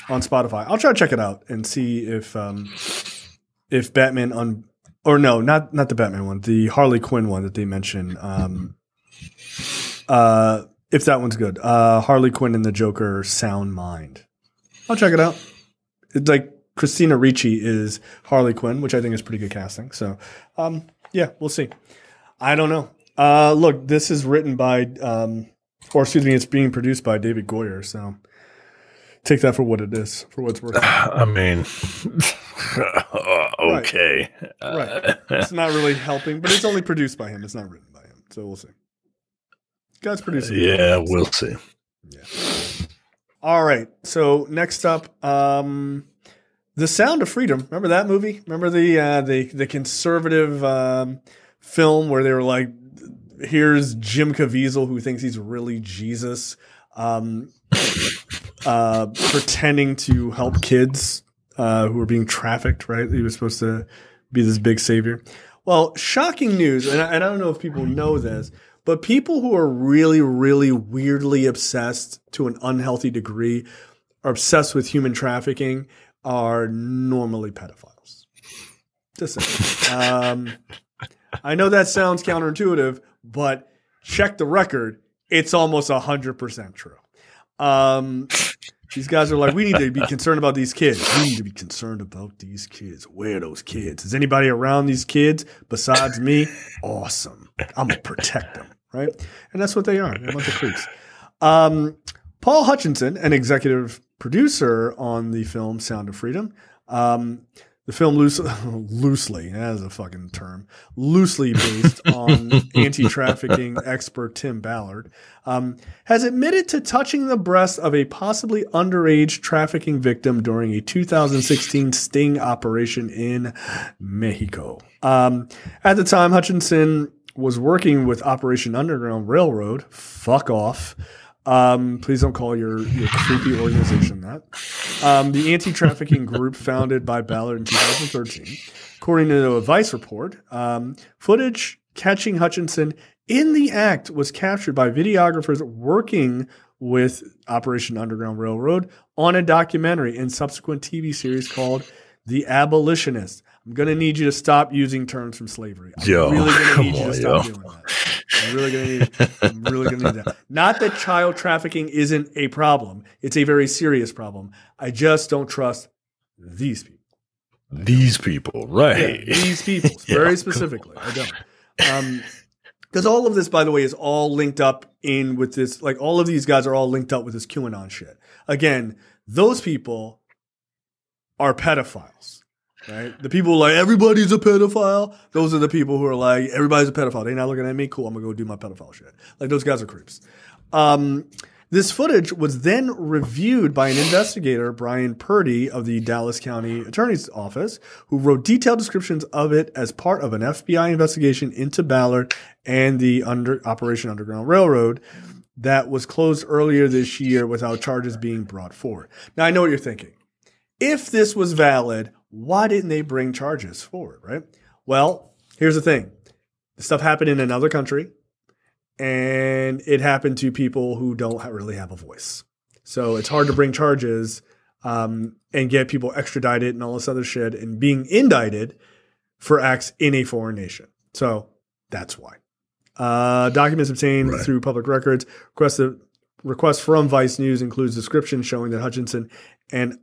Speaker 1: Spotify. I'll try to check it out and see if Batman not the Batman one, the Harley Quinn one that they mentioned. If that one's good, Harley Quinn and the Joker Sound Mind. I'll check it out. It's like Christina Ricci is Harley Quinn, which I think is pretty good casting. So, yeah, we'll see. I don't know. Look, this is written by, it's being produced by David Goyer. So take that for what it is, for what it's worth.
Speaker 2: I mean, okay.
Speaker 1: Right. It's not really helping, but it's only produced by him. It's not written by him. So we'll see. God's producing.
Speaker 2: Yeah, we'll see.
Speaker 1: Yeah. All right. So next up, The Sound of Freedom. Remember that movie? Remember the conservative film where they were like, here's Jim Caviezel who thinks he's really Jesus, pretending to help kids who are being trafficked, right? He was supposed to be this big savior. Well, shocking news, and I don't know if people know this, but people who are really, really weirdly obsessed to an unhealthy degree, are obsessed with human trafficking, are normally pedophiles. Just saying. I know that sounds counterintuitive, but check the record. It's almost 100% true. These guys are like, we need to be concerned about these kids. We need to be concerned about these kids. Where are those kids? Is anybody around these kids besides me? Awesome. I'm going to protect them, right? And that's what they are. They're a bunch of creeps. Paul Hutchinson, an executive producer on the film Sound of Freedom, the film loosely, that is a fucking term, loosely based on anti-trafficking expert Tim Ballard, has admitted to touching the breast of a possibly underage trafficking victim during a 2016 sting operation in Mexico. At the time, Hutchinson was working with Operation Underground Railroad. Fuck off. Please don't call your creepy organization that. The anti-trafficking group founded by Ballard in 2013. According to a Vice report, footage catching Hutchinson in the act was captured by videographers working with Operation Underground Railroad on a documentary and subsequent TV series called The Abolitionist. I'm going to need you to stop using terms from slavery. I'm really going to need you to stop doing that. I'm really going to need that. Not that child trafficking isn't a problem. It's a very serious problem. I just don't trust these people.
Speaker 2: These people, right.
Speaker 1: Yeah, these people, very specifically. I don't. Because all of this, by the way, is all linked up in with this. Like, all of these guys are all linked up with this QAnon shit. Again, those people are pedophiles. Right? The people like, everybody's a pedophile. Those are the people who are like, everybody's a pedophile. They're not looking at me. Cool. I'm going to go do my pedophile shit. Like, those guys are creeps. This footage was then reviewed by an investigator, Brian Purdy of the Dallas County Attorney's Office, who wrote detailed descriptions of it as part of an FBI investigation into Ballard and the Operation Underground Railroad that was closed earlier this year without charges being brought forward. Now, I know what you're thinking. If this was valid, why didn't they bring charges forward, right? Well, here's the thing. This stuff happened in another country, and it happened to people who don't really have a voice. So it's hard to bring charges and get people extradited and all this other shit and being indicted for acts in a foreign nation. So that's why. Documents obtained through public records. Request from Vice News includes descriptions showing that Hutchinson and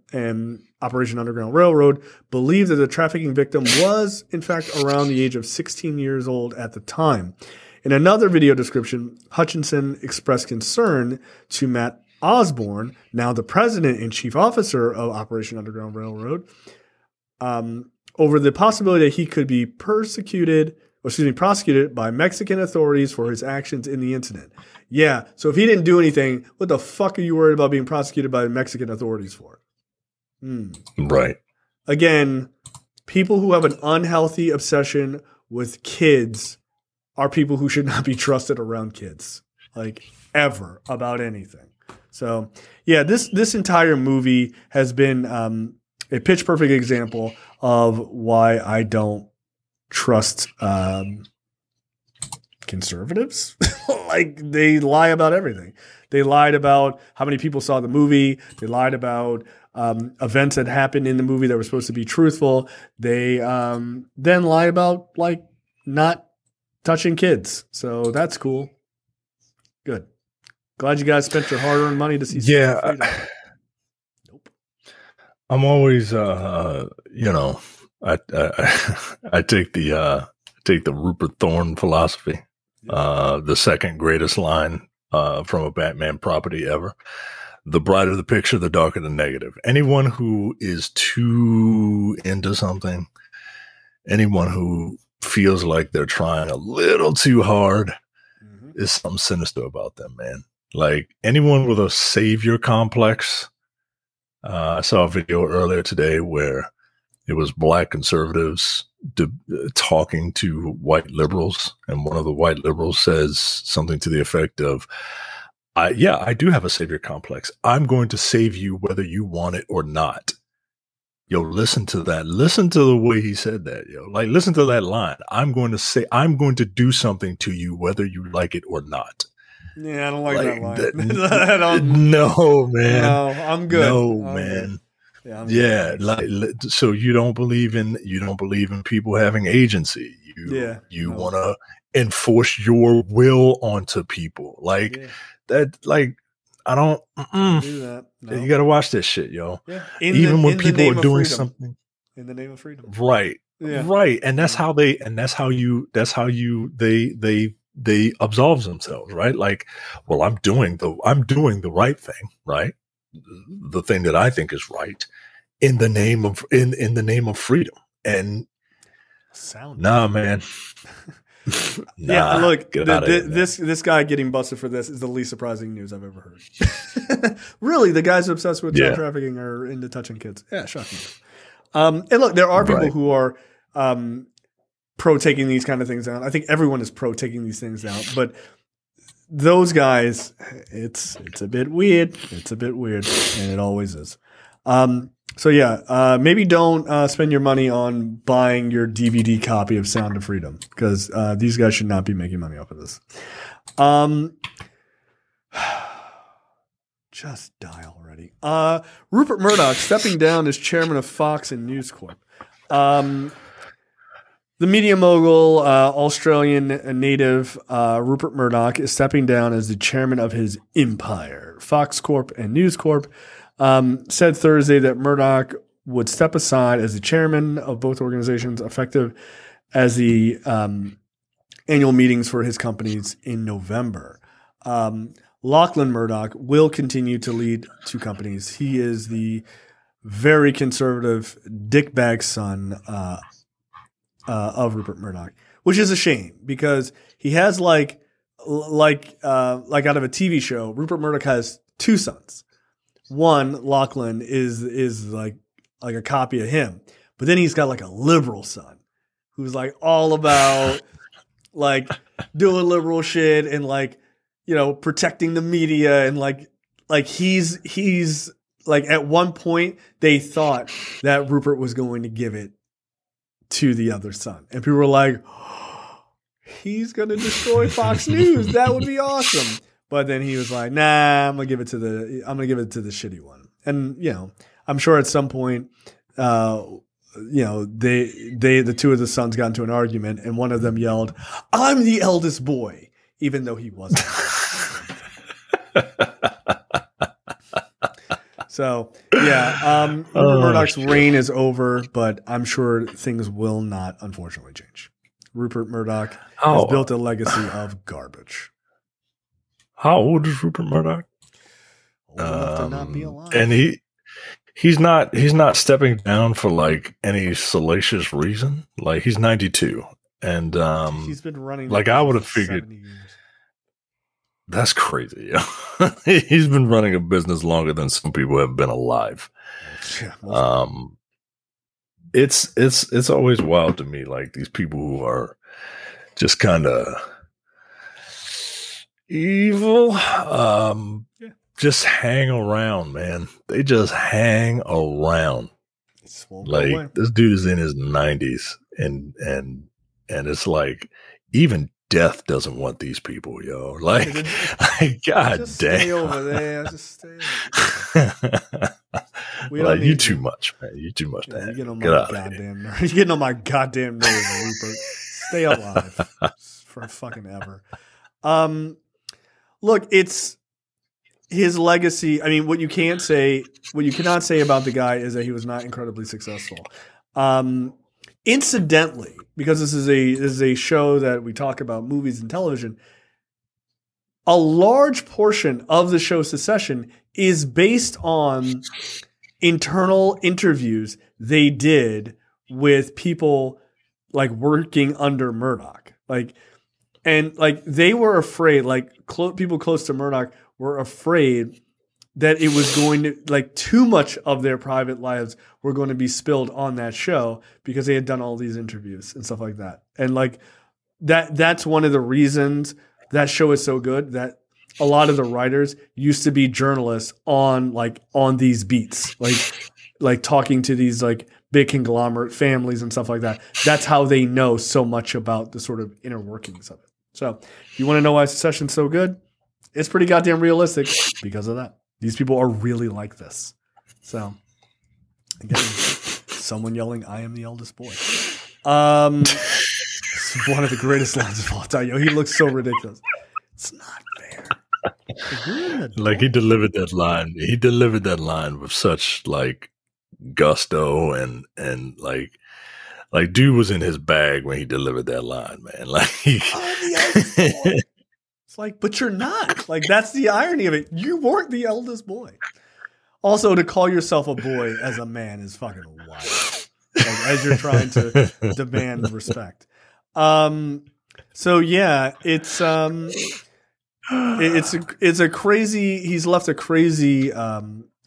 Speaker 1: Operation Underground Railroad believed that the trafficking victim was, in fact, around the age of 16 years old at the time. In another video description, Hutchinson expressed concern to Matt Osborne, now the president and chief officer of Operation Underground Railroad, over the possibility that he could be prosecuted by Mexican authorities for his actions in the incident. Yeah, so if he didn't do anything, what the fuck are you worried about being prosecuted by the Mexican authorities for?
Speaker 2: Right.
Speaker 1: Again, people who have an unhealthy obsession with kids are people who should not be trusted around kids, like, ever, about anything. So, yeah, this entire movie has been a pitch perfect example of why I don't trust conservatives. Like, they lie about everything. They lied about how many people saw the movie. They lied about events that happened in the movie that were supposed to be truthful. They then lie about, like, not touching kids. So that's cool. Good. Glad you guys spent your hard-earned money to see.
Speaker 2: Yeah.
Speaker 1: Nope.
Speaker 2: I'm always, I take the Rupert Thorne philosophy. The second greatest line from a Batman property ever. The brighter the picture, the darker the negative. Anyone who is too into something, anyone who feels like they're trying a little too hard, is something sinister about them, man. Like, anyone with a savior complex, I saw a video earlier today where it was black conservatives talking to white liberals, and one of the white liberals says something to the effect of, I do have a savior complex. I'm going to save you whether you want it or not. Yo, listen to that. Listen to the way he said that, yo. Like, listen to that line. I'm going to do something to you whether you like it or not.
Speaker 1: Yeah, I don't like that line.
Speaker 2: No, man.
Speaker 1: No, I'm good.
Speaker 2: No,
Speaker 1: I'm
Speaker 2: man.
Speaker 1: Good.
Speaker 2: Yeah, so you don't believe in people having agency. You want to enforce your will onto people. Like that. Like, I don't do that. No. You got to watch this shit, yo. Yeah. Even when people are doing something
Speaker 1: in the name of freedom,
Speaker 2: right?
Speaker 1: Yeah.
Speaker 2: Right, and that's how they absolve themselves, right? Like, well, I'm doing the right thing, right? The thing that I think is right in the name of in the name of freedom. And nah, man.
Speaker 1: Yeah, look, this guy getting busted for this is the least surprising news I've ever heard. Really, the guys obsessed with child trafficking are into touching kids. Yeah, shocking. And look, there are people who are pro taking these kind of things down. I think everyone is pro taking these things down, but those guys, it's a bit weird. It's a bit weird, and it always is. So yeah, maybe don't spend your money on buying your DVD copy of Sound of Freedom, because these guys should not be making money off of this. Just die already. Rupert Murdoch stepping down as chairman of Fox and News Corp. The media mogul, Australian native Rupert Murdoch is stepping down as the chairman of his empire. Fox Corp and News Corp said Thursday that Murdoch would step aside as the chairman of both organizations, effective as the annual meetings for his companies in November. Lachlan Murdoch will continue to lead two companies. He is the very conservative dickbag son of Rupert Murdoch, which is a shame because he has like out of a TV show, Rupert Murdoch has two sons. One, Lachlan, is like a copy of him, but then he's got like a liberal son who's like all about like doing liberal shit and like, you know, protecting the media, and like he's like, at one point they thought that Rupert was going to give it to the other son, and people were like, oh, he's going to destroy Fox News. That would be awesome. But then he was like, nah, I'm going to give it to the shitty one. And, you know, I'm sure at some point, the two of the sons got into an argument, and one of them yelled, I'm the eldest boy, even though he wasn't. So, yeah, Rupert Murdoch's reign is over, but I'm sure things will not, unfortunately, change. Rupert Murdoch has built a legacy of garbage.
Speaker 2: How old is Rupert Murdoch?
Speaker 1: Old enough to not be alive.
Speaker 2: And he's not stepping down for like any salacious reason. Like, he's 92, and
Speaker 1: he's been running.
Speaker 2: Like, I would have figured. That's crazy. He's been running a business longer than some people have been alive. Yeah, it's always wild to me, like these people who are just kind of evil, just hang around, man. They just hang around. Like, this dude is in his 90s, and it's like, even death doesn't want these people, yo. Like God
Speaker 1: just
Speaker 2: damn.
Speaker 1: Stay over there. Just stay
Speaker 2: like, you too much, man. You too much.
Speaker 1: Yeah, you're getting on my goddamn nerves, Rupert. Stay alive for fucking ever. Look, it's his legacy. I mean, what you cannot say about the guy is that he was not incredibly successful. Incidentally, because this is a show that we talk about movies and television, a large portion of the show Succession is based on internal interviews they did with people like working under Murdoch. And they were afraid, people close to Murdoch were afraid that it was going to, like, too much of their private lives were going to be spilled on that show because they had done all these interviews and stuff like that. And like that's one of the reasons that show is so good, that a lot of the writers used to be journalists on these beats, like talking to these like big conglomerate families and stuff like that. That's how they know so much about the sort of inner workings of it. So if you want to know why Succession's so good, it's pretty goddamn realistic because of that. These people are really like this. So again, someone yelling, "I am the eldest boy." It's one of the greatest lines of all time. Yo, he looks so ridiculous. It's not fair.
Speaker 2: Like he delivered that line. He delivered that line with such like gusto and like dude was in his bag when he delivered that line, man. Like
Speaker 1: it's like, but you're not. Like that's the irony of it. You weren't the eldest boy. Also, to call yourself a boy as a man is fucking wild. Like, as you're trying to demand respect. So yeah, it's a crazy. He's left a crazy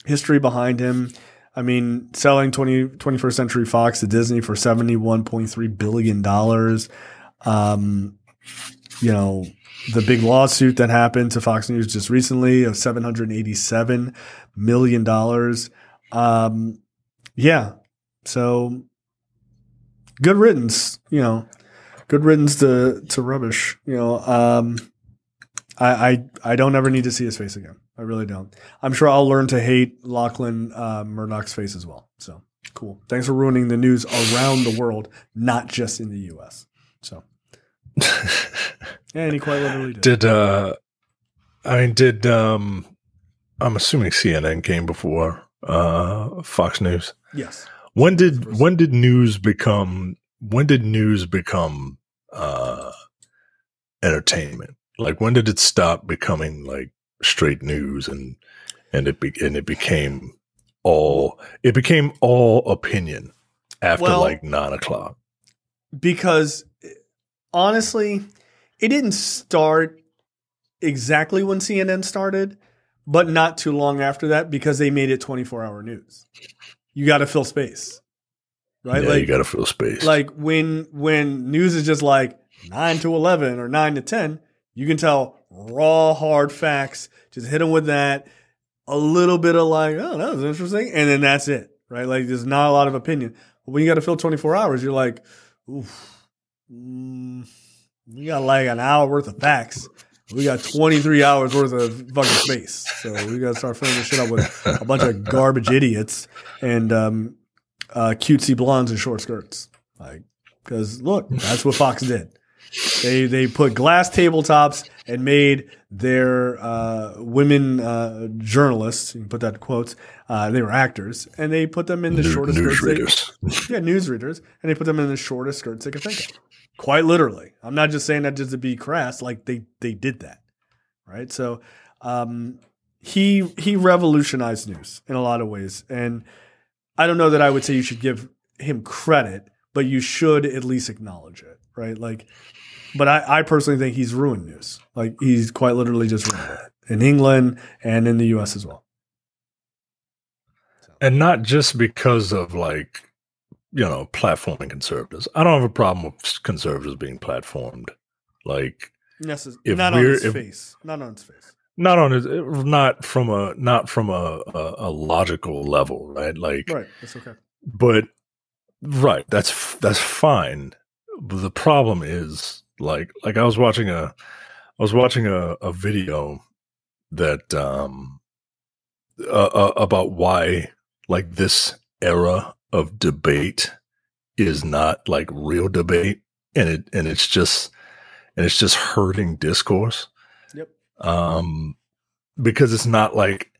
Speaker 1: history behind him. I mean, selling 21st Century Fox to Disney for $71.3 billion. You know, the big lawsuit that happened to Fox News just recently of $787 million. Yeah. So good riddance, you know, good riddance to rubbish. You know, I don't ever need to see his face again. I really don't. I'm sure I'll learn to hate Lachlan Murdoch's face as well. So cool. Thanks for ruining the news around the world, not just in the U.S. So, and he quite literally did.
Speaker 2: I'm assuming CNN came before Fox News.
Speaker 1: Yes.
Speaker 2: When did news become entertainment? Like when did it stop becoming like straight news and it became all opinion after like 9 o'clock?
Speaker 1: Because honestly, it didn't start exactly when CNN started, but not too long after that because they made it 24-hour news. You got to fill space, right?
Speaker 2: Yeah,
Speaker 1: like,
Speaker 2: you got to fill space.
Speaker 1: Like when news is just like 9 to 11 or 9 to 10, you can tell raw, hard facts. Just hit them with that. A little bit of like, oh, that was interesting. And then that's it, right? Like there's not a lot of opinion. But when you got to fill 24 hours, you're like, oof, we got like an hour worth of facts. We got 23 hours worth of fucking space. So we got to start filling this shit up with a bunch of garbage idiots and cutesy blondes in short skirts. Like, because look, that's what Fox did. They put glass tabletops and made their women journalists, you can put that in quotes, they were actors, and they put them in the shortest skirts. Newsreaders. And they put them in the shortest skirts they could think of. Quite literally. I'm not just saying that just to be crass. Like they did that, right? So he revolutionized news in a lot of ways, and I don't know that I would say you should give him credit, but you should at least acknowledge it, right? Like, but I personally think he's ruined news. Like he's quite literally just ruined it in England and in the U.S. as well. So.
Speaker 2: And not just because of like, you know, platforming conservatives. I don't have a problem with conservatives being platformed. Like, not on its face. Not from a logical level, right? Like,
Speaker 1: right, that's okay.
Speaker 2: But right, that's fine. But the problem is, like I was watching a video that about why like this era of debate is not like real debate, and it's just hurting discourse.
Speaker 1: Yep.
Speaker 2: Because it's not like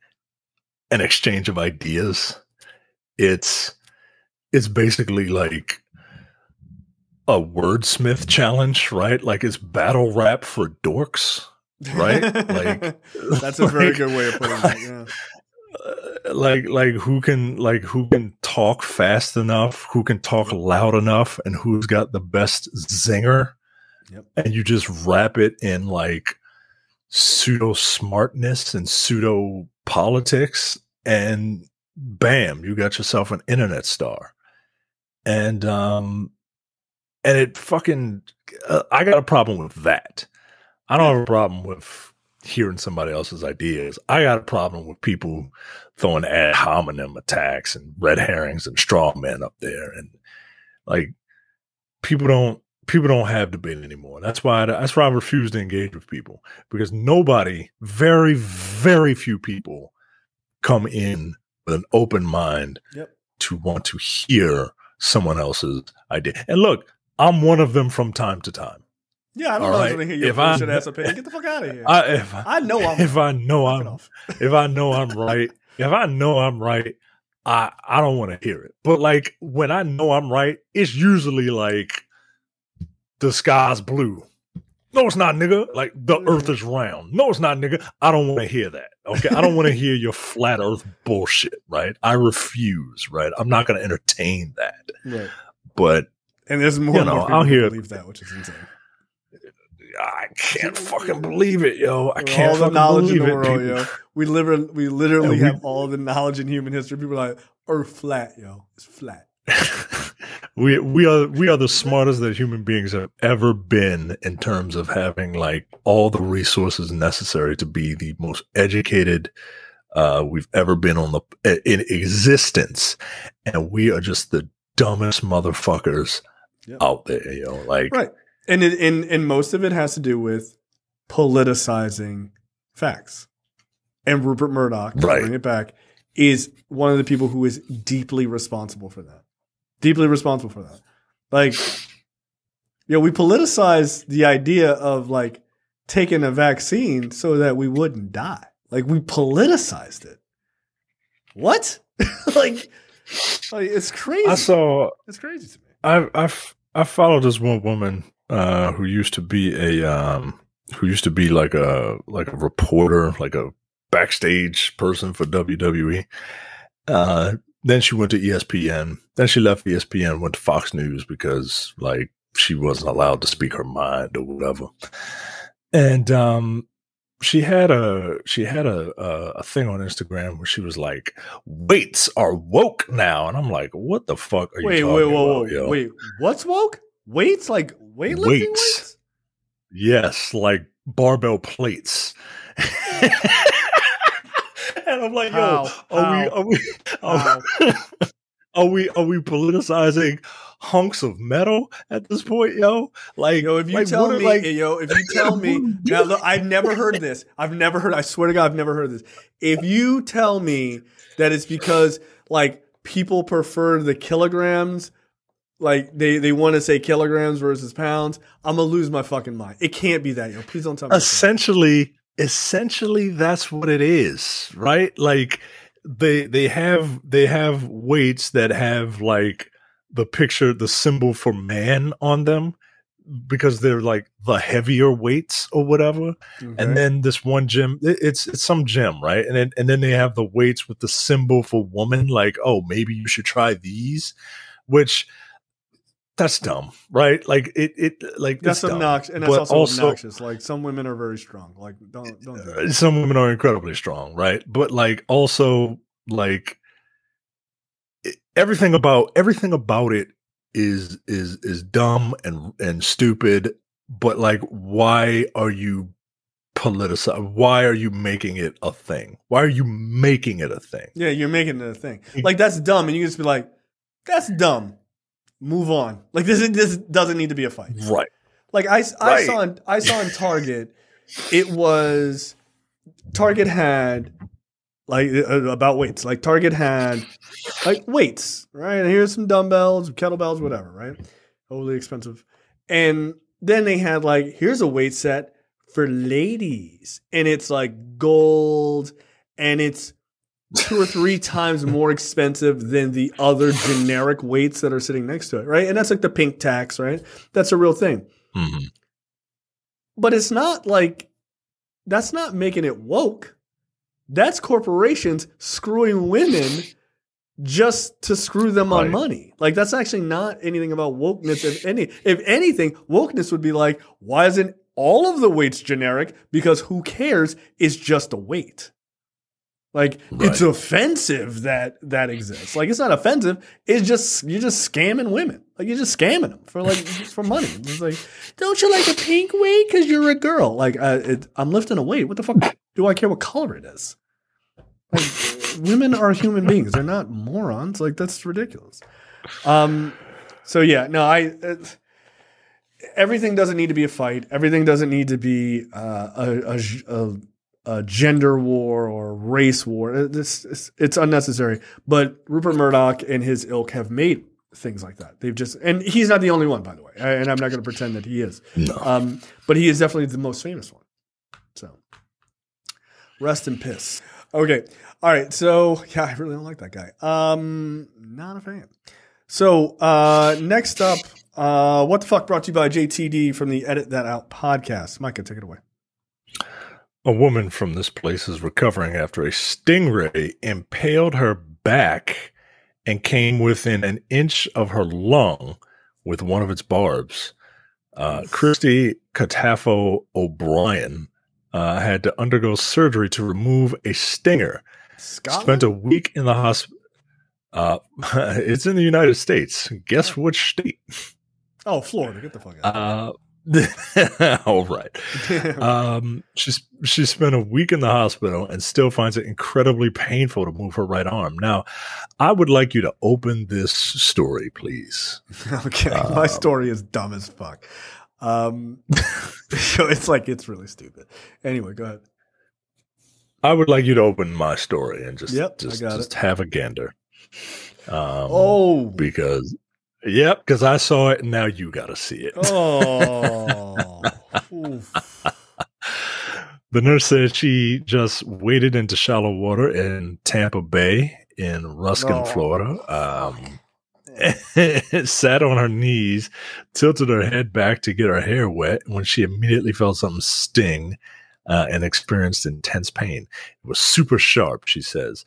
Speaker 2: an exchange of ideas. It's basically like a wordsmith challenge, right? Like it's battle rap for dorks, right? Like
Speaker 1: that's a very good way of putting it. Yeah.
Speaker 2: Like who can talk fast enough, who can talk loud enough, and who's got the best zinger.
Speaker 1: Yep. And
Speaker 2: you just wrap it in like pseudo smartness and pseudo politics, and bam, you got yourself an internet star. And it fucking, I got a problem with that. I don't have a problem with hearing somebody else's ideas. I got a problem with people throwing ad hominem attacks and red herrings and straw men up there. And like, people don't have debate anymore. That's why I refuse to engage with people, because very, very few people come in with an open mind to want to hear someone else's idea. And look, I'm one of them from time to time.
Speaker 1: Yeah, I don't know. Right? Hear your bullshit ass opinion. Get the fuck out of here. If I know I'm right, I don't want to hear it. But like, when I know I'm right, it's usually like the sky's blue. No, it's not, nigga. Like, the earth is round. No, it's not, nigga. I don't want to hear that. Okay, I don't want to hear your flat earth bullshit. Right? I refuse. Right? I'm not going to entertain that. Right. But there's more. I'll hear believe that, which is insane.
Speaker 2: I can't fucking believe it, yo. I can't all the knowledge in the world, yo.
Speaker 1: We literally have all the knowledge in human history. People are like, Earth flat, yo. It's flat.
Speaker 2: we are the smartest that human beings have ever been in terms of having like all the resources necessary to be the most educated we've ever been in existence, and we are just the dumbest motherfuckers out there, yo. Like,
Speaker 1: right. And most of it has to do with politicizing facts. And Rupert Murdoch, to bring it back, is one of the people who is deeply responsible for that. Deeply responsible for that. Like, we politicized the idea of like taking a vaccine so that we wouldn't die. Like, we politicized it. What? like it's crazy. It's crazy to me.
Speaker 2: I followed this one woman who used to be like a reporter, like a backstage person for WWE. Then she went to ESPN. Then she left ESPN, went to Fox News because like she wasn't allowed to speak her mind or whatever. And she had a thing on Instagram where she was like, "Weights are woke now," and I'm like, "What the fuck are you talking about, yo?
Speaker 1: Wait, what's woke? Weights, like weightlifting weights?
Speaker 2: Yes, like barbell plates." And I'm like, yo, are we politicizing hunks of metal at this point, yo? Like,
Speaker 1: if you tell me, now look, I've never heard this. I swear to God, I've never heard this. If you tell me that it's because like people prefer the kilograms, like they want to say kilograms versus pounds, I'm gonna lose my fucking mind. It can't be that, yo. Please don't tell me.
Speaker 2: Essentially, that's what it is, right? Like they have weights that have like the symbol for man on them because they're like the heavier weights or whatever. Okay. And then this one gym, it's some gym, right? And then they have the weights with the symbol for woman, like, oh, maybe you should try these, which. That's dumb, right? Like that's
Speaker 1: obnoxious, and that's also obnoxious. Like, some women are very strong. Like, don't do that.
Speaker 2: Some women are incredibly strong, right? But like, also, like, everything about it is dumb and stupid. But like, why are you politicizing? Why are you making it a thing? Why are you making it a thing?
Speaker 1: Yeah, you're making it a thing. Like, that's dumb, and you just be like, that's dumb. Move on. Like, this doesn't need to be a fight.
Speaker 2: Right.
Speaker 1: Like, I saw in Target, it was Target had like about weights. Like, Target had like weights, right? And here's some dumbbells, kettlebells, whatever, right? Overly expensive. And then they had like, here's a weight set for ladies, and it's like gold, and it's 2 or 3 times more expensive than the other generic weights that are sitting next to it, right? And that's like the pink tax, right? That's a real thing. Mm-hmm. But it's not like, that's not making it woke. That's corporations screwing women just to screw them on money. Like, that's actually not anything about wokeness. If anything, wokeness would be like, why isn't all of the weights generic? Because who cares? It's just a weight. Like it's offensive that exists. Like it's not offensive. It's just you're just scamming women. Like you're just scamming them for money. It's like, don't you like a pink weight because you're a girl? Like I'm lifting a weight. What the fuck do I care what color it is? Like women are human beings. They're not morons. Like that's ridiculous. So yeah, no, everything doesn't need to be a fight. Everything doesn't need to be a gender war or race war. It's unnecessary. But Rupert Murdoch and his ilk have made things like that. And he's not the only one, by the way. And I'm not going to pretend that he is. No. But he is definitely the most famous one. So rest in piss. Okay. All right. So yeah, I really don't like that guy. Not a fan. So next up, What the Fuck brought to you by JTD from the Edit That Out podcast. Micah, take it away.
Speaker 2: A woman from this place is recovering after a stingray impaled her back and came within an inch of her lung with one of its barbs. Christy Catafo O'Brien had to undergo surgery to remove a stinger.
Speaker 1: Scotland?
Speaker 2: Spent a week in the hospital. It's in the United States. Guess which state?
Speaker 1: Oh, Florida. Get the fuck out.
Speaker 2: All right. She spent a week in the hospital and still finds it incredibly painful to move her right arm. Now, I would like you to open this story, please.
Speaker 1: Okay. My story is dumb as fuck. So it's really stupid. Anyway, go ahead.
Speaker 2: I would like you to open my story and just have a gander. Because I saw it and now you got to see it.
Speaker 1: Oh.
Speaker 2: The nurse said she just waded into shallow water in Tampa Bay in Ruskin, Florida. Sat on her knees, tilted her head back to get her hair wet when she immediately felt something sting and experienced intense pain. It was super sharp, she says.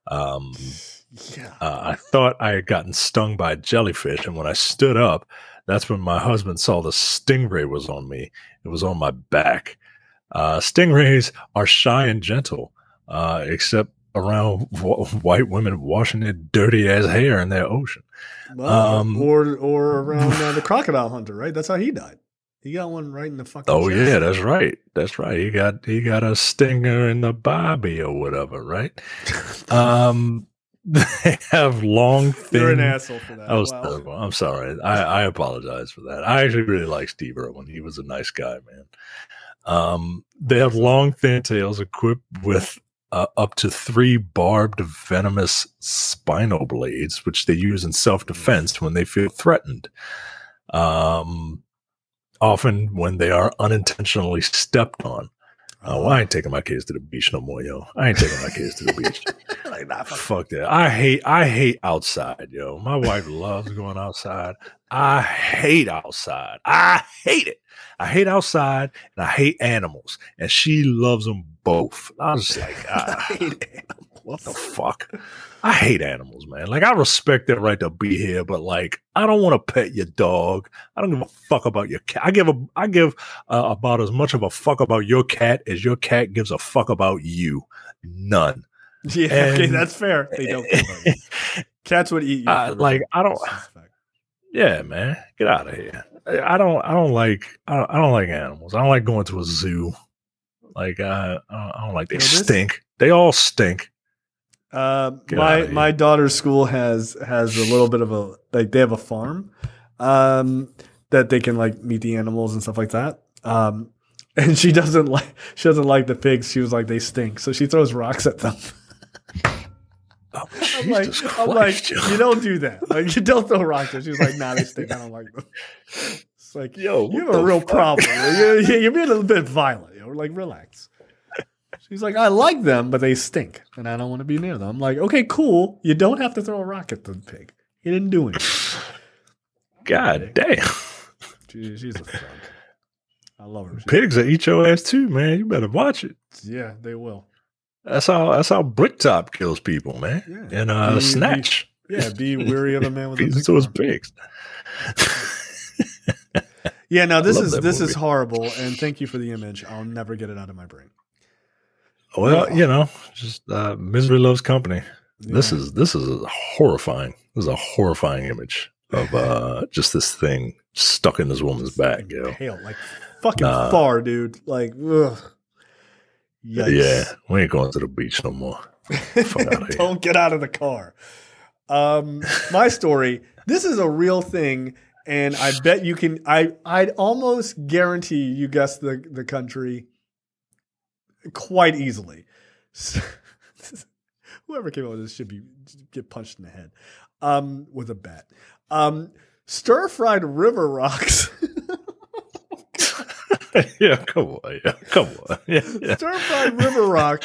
Speaker 2: I thought I had gotten stung by a jellyfish, and when I stood up, that's when my husband saw the stingray was on me. It was on my back. Stingrays are shy and gentle, except around white women washing their dirty ass hair in their ocean.
Speaker 1: Or around the crocodile hunter, right? That's how he died. He got one right in the fucking chest.
Speaker 2: Yeah, that's right. That's right. He got a stinger in the bobby or whatever, right? They have long, thin...
Speaker 1: You're an asshole for that.
Speaker 2: That was terrible. I'm sorry. I apologize for that. I actually really like Steve Irwin. He was a nice guy, man. They have long, thin tails equipped with up to 3 barbed, venomous spinal blades, which they use in self-defense when they feel threatened. Often when they are unintentionally stepped on. I ain't taking my kids to the beach no more, yo. I ain't taking my kids to the beach.
Speaker 1: Like, nah,
Speaker 2: fuck that. I hate outside, yo. My wife loves going outside. I hate outside. I hate it. I hate outside and I hate animals. And she loves them both. I was just like, I hate animals. What the fuck? I hate animals, man. Like, I respect their right to be here, but like, I don't want to pet your dog. I don't give a fuck about your cat. I give about as much of a fuck about your cat as your cat gives a fuck about you. None.
Speaker 1: Yeah, okay, that's fair. They don't care about you. Cats would eat you.
Speaker 2: I don't. Yeah, man, get out of here. I don't like animals. I don't like going to a zoo. Like, I don't like. They stink. They all stink.
Speaker 1: My daughter's school has a little bit of a, like, they have a farm that they can like meet the animals and stuff like that. And she doesn't like the pigs. She was like, they stink, so she throws rocks at them. I'm like, you don't do that. Like, you don't throw rocks at them. She was like, nah, they stink. I don't like them. It's like, yo, you have a real problem. You're being a little bit violent. You know, like, relax. She's like, I like them, but they stink, and I don't want to be near them. I'm like, okay, cool. You don't have to throw a rock at the pig. He didn't do anything.
Speaker 2: God damn.
Speaker 1: She's a thug. I love her.
Speaker 2: Pigs will eat your ass too, man. You better watch it.
Speaker 1: Yeah, they will.
Speaker 2: That's how Bricktop kills people, man. Yeah. And Snatch.
Speaker 1: Be weary of a man with a
Speaker 2: big those pigs.
Speaker 1: Yeah, no, this is horrible, and thank you for the image. I'll never get it out of my brain.
Speaker 2: Well, just misery loves company. Yeah. This is horrifying. This is a horrifying image of just this thing stuck in this woman's back.
Speaker 1: Pale, like fucking far, dude. Like, ugh. Yikes.
Speaker 2: Yeah, we ain't going to the beach no more. Fuck out of here.
Speaker 1: Don't get out of the car. My story. This is a real thing, and I bet you can. I'd almost guarantee you guessed the country quite easily. So, whoever came up with this should get punched in the head with a bat. Stir-fried river rocks.
Speaker 2: Yeah, come on. Yeah.
Speaker 1: Stir-fried river rock.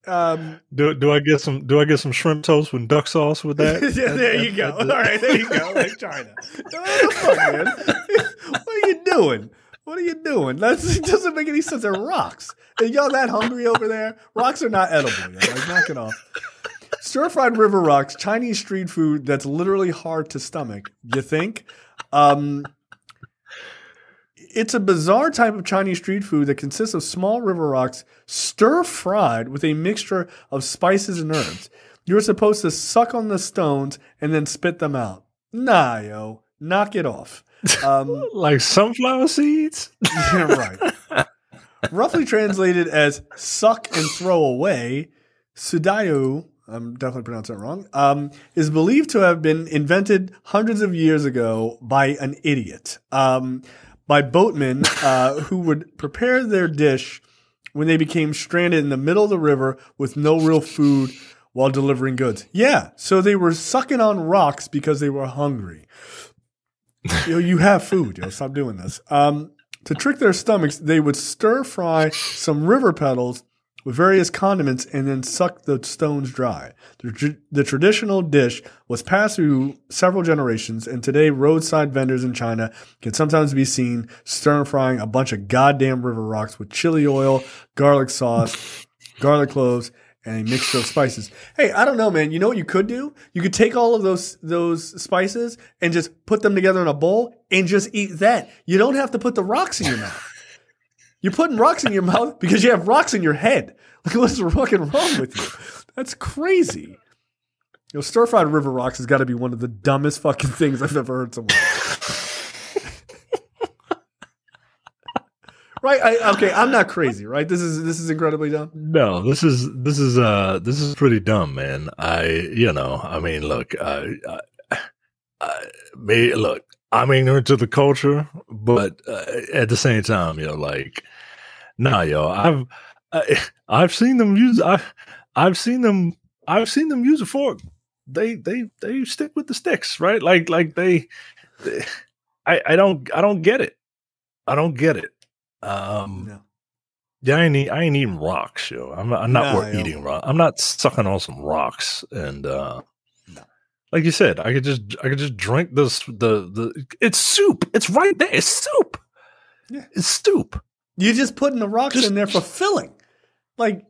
Speaker 2: Do I get some shrimp toast with duck sauce with that?
Speaker 1: Yeah, there you go. All right, there you go. Like China. What the fuck, man? What are you doing? What are you doing? It doesn't make any sense. They're rocks. Are y'all that hungry over there? Rocks are not edible. Like, knock it off. Stir-fried river rocks, Chinese street food that's literally hard to stomach. You think? It's a bizarre type of Chinese street food that consists of small river rocks stir-fried with a mixture of spices and herbs. You're supposed to suck on the stones and then spit them out. Nah, yo. Knock it off.
Speaker 2: Like sunflower seeds?
Speaker 1: Yeah, right. Roughly translated as suck and throw away, sudayu, I'm definitely pronouncing that wrong, is believed to have been invented hundreds of years ago by an idiot. By boatmen who would prepare their dish when they became stranded in the middle of the river with no real food while delivering goods. Yeah, so they were sucking on rocks because they were hungry. You have food. Stop doing this. To trick their stomachs, they would stir-fry some river petals with various condiments and then suck the stones dry. The traditional dish was passed through several generations, and today roadside vendors in China can sometimes be seen stir-frying a bunch of goddamn river rocks with chili oil, garlic sauce, garlic cloves, and a mixture of spices. Hey, I don't know, man. You know what you could do? You could take all of those spices and just put them together in a bowl and just eat that. You don't have to put the rocks in your mouth. You're putting rocks in your mouth because you have rocks in your head. Like, what's fucking wrong with you? That's crazy. Stir-fried river rocks has got to be one of the dumbest fucking things I've ever heard someone. Right? Okay, I'm not crazy, right? This is incredibly dumb.
Speaker 2: No, this is pretty dumb, man. I'm ignorant to the culture, but at the same time, I've seen them use. I've seen them use a fork. They stick with the sticks, right? I don't get it. I don't get it.
Speaker 1: No.
Speaker 2: Yeah, I ain't eating rocks, yo. I'm not eating rocks. I'm not sucking on some rocks and. Like you said, I could just drink this. It's soup. It's right there. It's soup.
Speaker 1: Yeah,
Speaker 2: it's soup.
Speaker 1: You're just putting the rocks in there for filling. Like,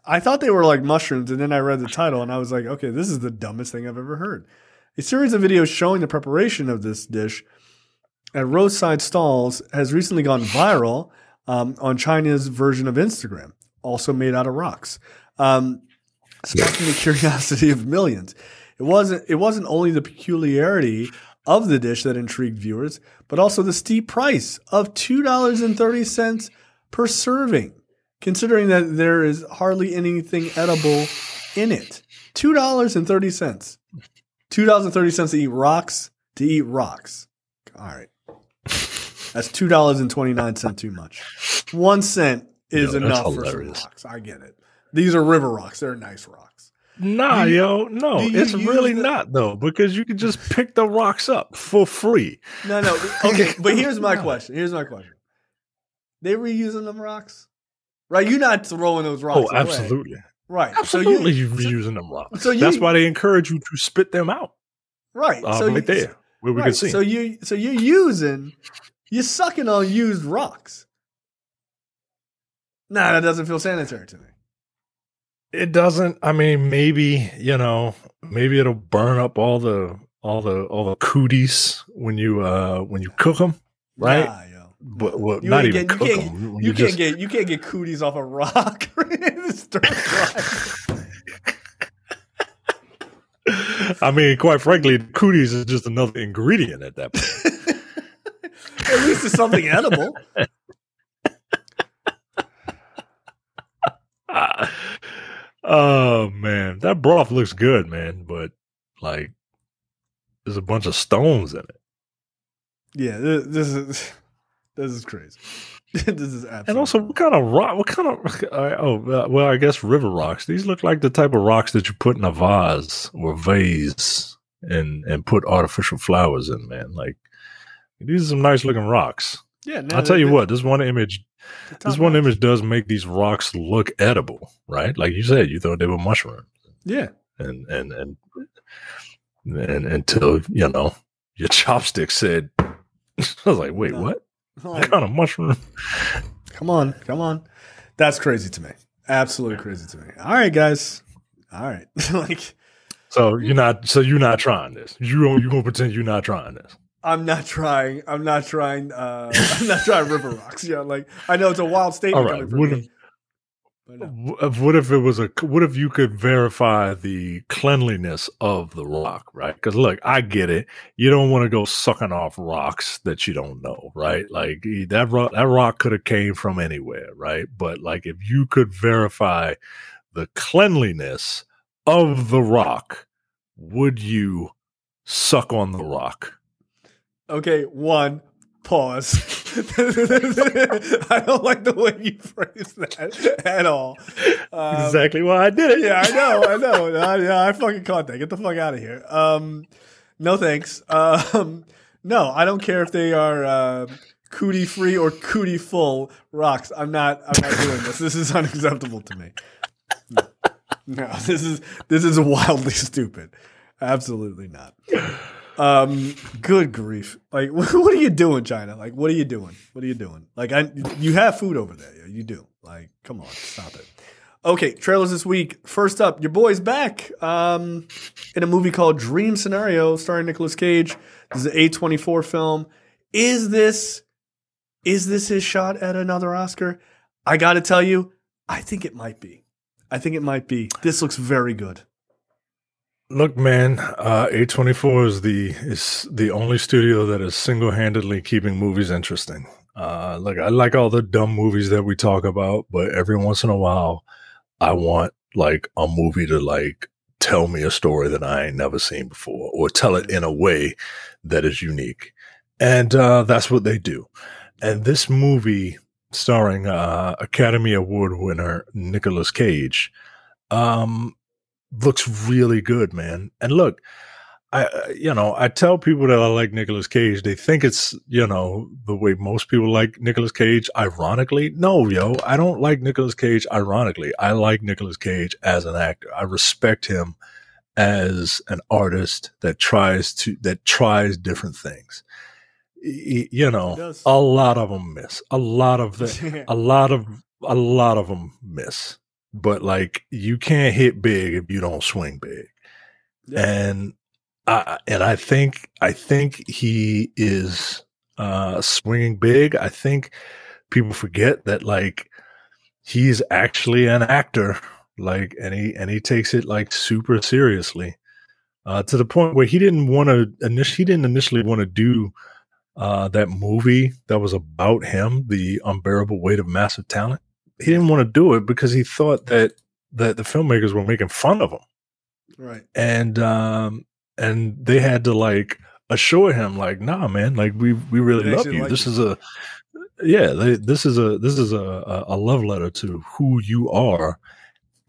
Speaker 1: I thought they were like mushrooms, and then I read the title, and I was like, okay, this is the dumbest thing I've ever heard. A series of videos showing the preparation of this dish at roadside stalls has recently gone viral on China's version of Instagram, also made out of rocks. Sparking the curiosity of millions. It wasn't only the peculiarity of the dish that intrigued viewers, but also the steep price of $2.30 per serving, considering that there is hardly anything edible in it. $2.30. $2.30 to eat rocks. All right. That's $2.29 too much. 1 cent is enough for some rocks. I get it. These are river rocks. They're nice rocks.
Speaker 2: No, it's really not though, because you can just pick the rocks up for free.
Speaker 1: No. Okay, but here's my question. They reusing them rocks, right? You're not throwing those rocks.
Speaker 2: Oh, absolutely.
Speaker 1: Away. Right.
Speaker 2: Absolutely, you're reusing them rocks. That's why they encourage you to spit them out.
Speaker 1: Right.
Speaker 2: Right there, where we can see.
Speaker 1: So you're sucking on used rocks. Nah, that doesn't feel sanitary to me.
Speaker 2: It doesn't. I mean, maybe it'll burn up all the Koodies when you cook them, right? but well, not even cook them.
Speaker 1: You can't get Koodies off a rock. Stir fry.
Speaker 2: I mean, quite frankly, Koodies is just another ingredient at that point.
Speaker 1: At least it's something edible.
Speaker 2: Oh man, that broth looks good, man. But like, there's a bunch of stones in it.
Speaker 1: Yeah, this is crazy. This is absolutely.
Speaker 2: And also, what kind of rock? What kind of? Well, I guess river rocks. These look like the type of rocks that you put in a vase or vase and put artificial flowers in. Man, like these are some nice looking rocks.
Speaker 1: Yeah,
Speaker 2: I'll tell you what. This one image does make these rocks look edible, right? Like you said, you thought they were mushrooms.
Speaker 1: Yeah,
Speaker 2: and until your chopstick said, I was like, wait, what? What kind of mushroom?
Speaker 1: Come on. That's crazy to me. Absolutely crazy to me. All right, guys. All right.
Speaker 2: So you're not trying this. You gonna pretend you're not trying this.
Speaker 1: I'm not trying river rocks. Yeah, like I know it's a wild statement coming from me.
Speaker 2: What if you could verify the cleanliness of the rock, right? Because look, I get it. You don't want to go sucking off rocks that you don't know, right? Like that rock could have came from anywhere, right? But like if you could verify the cleanliness of the rock, would you suck on the rock?
Speaker 1: Okay, pause. I don't like the way you phrase that at all.
Speaker 2: Exactly why I did it.
Speaker 1: Yeah, I know. I fucking caught that. Get the fuck out of here. No thanks. No, I don't care if they are cootie free or cootie full rocks. I'm not doing this. This is unacceptable to me. No, this is wildly stupid. Absolutely not. Good grief. Like, what are you doing, China? Like, what are you doing? Like, you have food over there. Yeah, you do. Like, come on, stop it. Okay, trailers this week. First up, your boy's back in a movie called Dream Scenario starring Nicolas Cage. This is an A24 film. Is this his shot at another Oscar? I got to tell you, I think it might be. This looks very good.
Speaker 2: Look, man, A24 is the only studio that is single-handedly keeping movies interesting. Look, I like all the dumb movies that we talk about, but every once in a while, I want like a movie to like tell me a story that I ain't never seen before, or tell it in a way that is unique. And that's what they do. And this movie, starring Academy Award winner Nicolas Cage, looks really good, man. And look, I tell people that I like Nicolas Cage. They think it's, the way most people like Nicolas Cage, ironically. No, I don't like Nicolas Cage ironically. I like Nicolas Cage as an actor. I respect him as an artist that tries different things. A lot of them miss. A lot of them miss. But like, you can't hit big if you don't swing big. Yeah. And I think he is swinging big. I think people forget that like he's actually an actor, like, and he takes it like super seriously, to the point where he didn't initially want to do that movie that was about him, The Unbearable Weight of Massive Talent. He didn't want to do it because he thought that the filmmakers were making fun of him.
Speaker 1: Right.
Speaker 2: And they had to like assure him like, nah, man, like we really love you. This is a love letter to who you are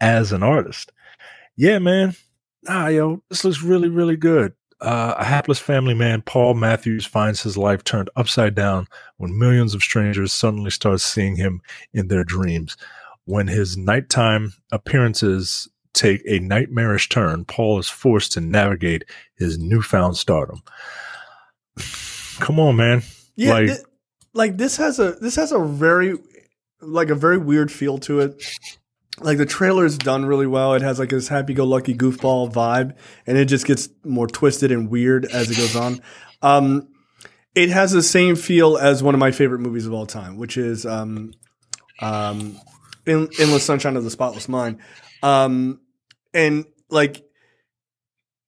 Speaker 2: as an artist. Yeah, man. This looks really, really good. A hapless family man, Paul Matthews, finds his life turned upside down when millions of strangers suddenly start seeing him in their dreams. When his nighttime appearances take a nightmarish turn, Paul is forced to navigate his newfound stardom. Come on, man.
Speaker 1: Yeah, this has a very weird feel to it. Like, the trailer is done really well. It has like this happy-go-lucky goofball vibe, and it just gets more twisted and weird as it goes on. it has the same feel as one of my favorite movies of all time, which is Endless Sunshine of the Spotless Mind. And like,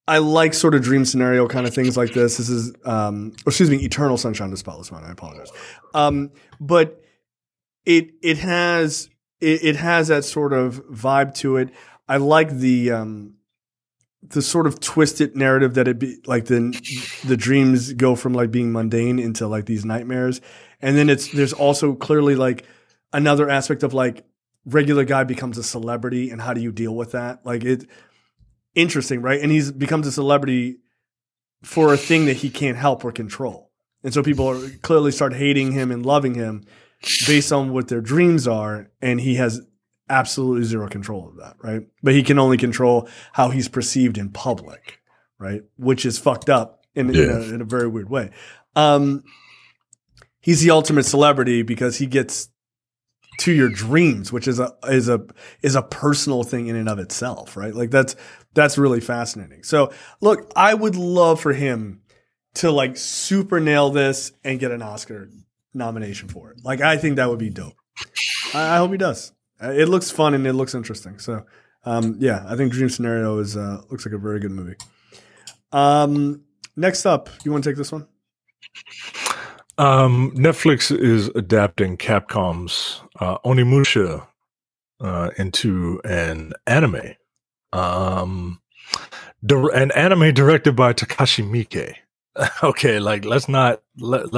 Speaker 1: I like sort of dream scenario kind of things like this. This is, Eternal Sunshine of the Spotless Mind. I apologize. But it has that sort of vibe to it. I like the sort of twisted narrative that it be like the dreams go from like being mundane into like these nightmares. And then there's also clearly like another aspect of like regular guy becomes a celebrity and how do you deal with that? Like interesting, right? And he's becomes a celebrity for a thing that he can't help or control. And so people clearly start hating him and loving him based on what their dreams are. And he has absolutely zero control of that, right? But he can only control how he's perceived in public, right? Which is fucked up in a very weird way. He's the ultimate celebrity because he gets to your dreams, which is a personal thing in and of itself, right? Like that's really fascinating. So look, I would love for him to like super nail this and get an Oscar nomination for it. Like I think that would be dope. I hope he does. It looks fun and it looks interesting. So, I think Dream Scenario looks like a very good movie. Next up, you want to take this one?
Speaker 2: Netflix is adapting Capcom's Onimusha into an anime. An anime directed by Takashi Miike. Okay, like let's not bury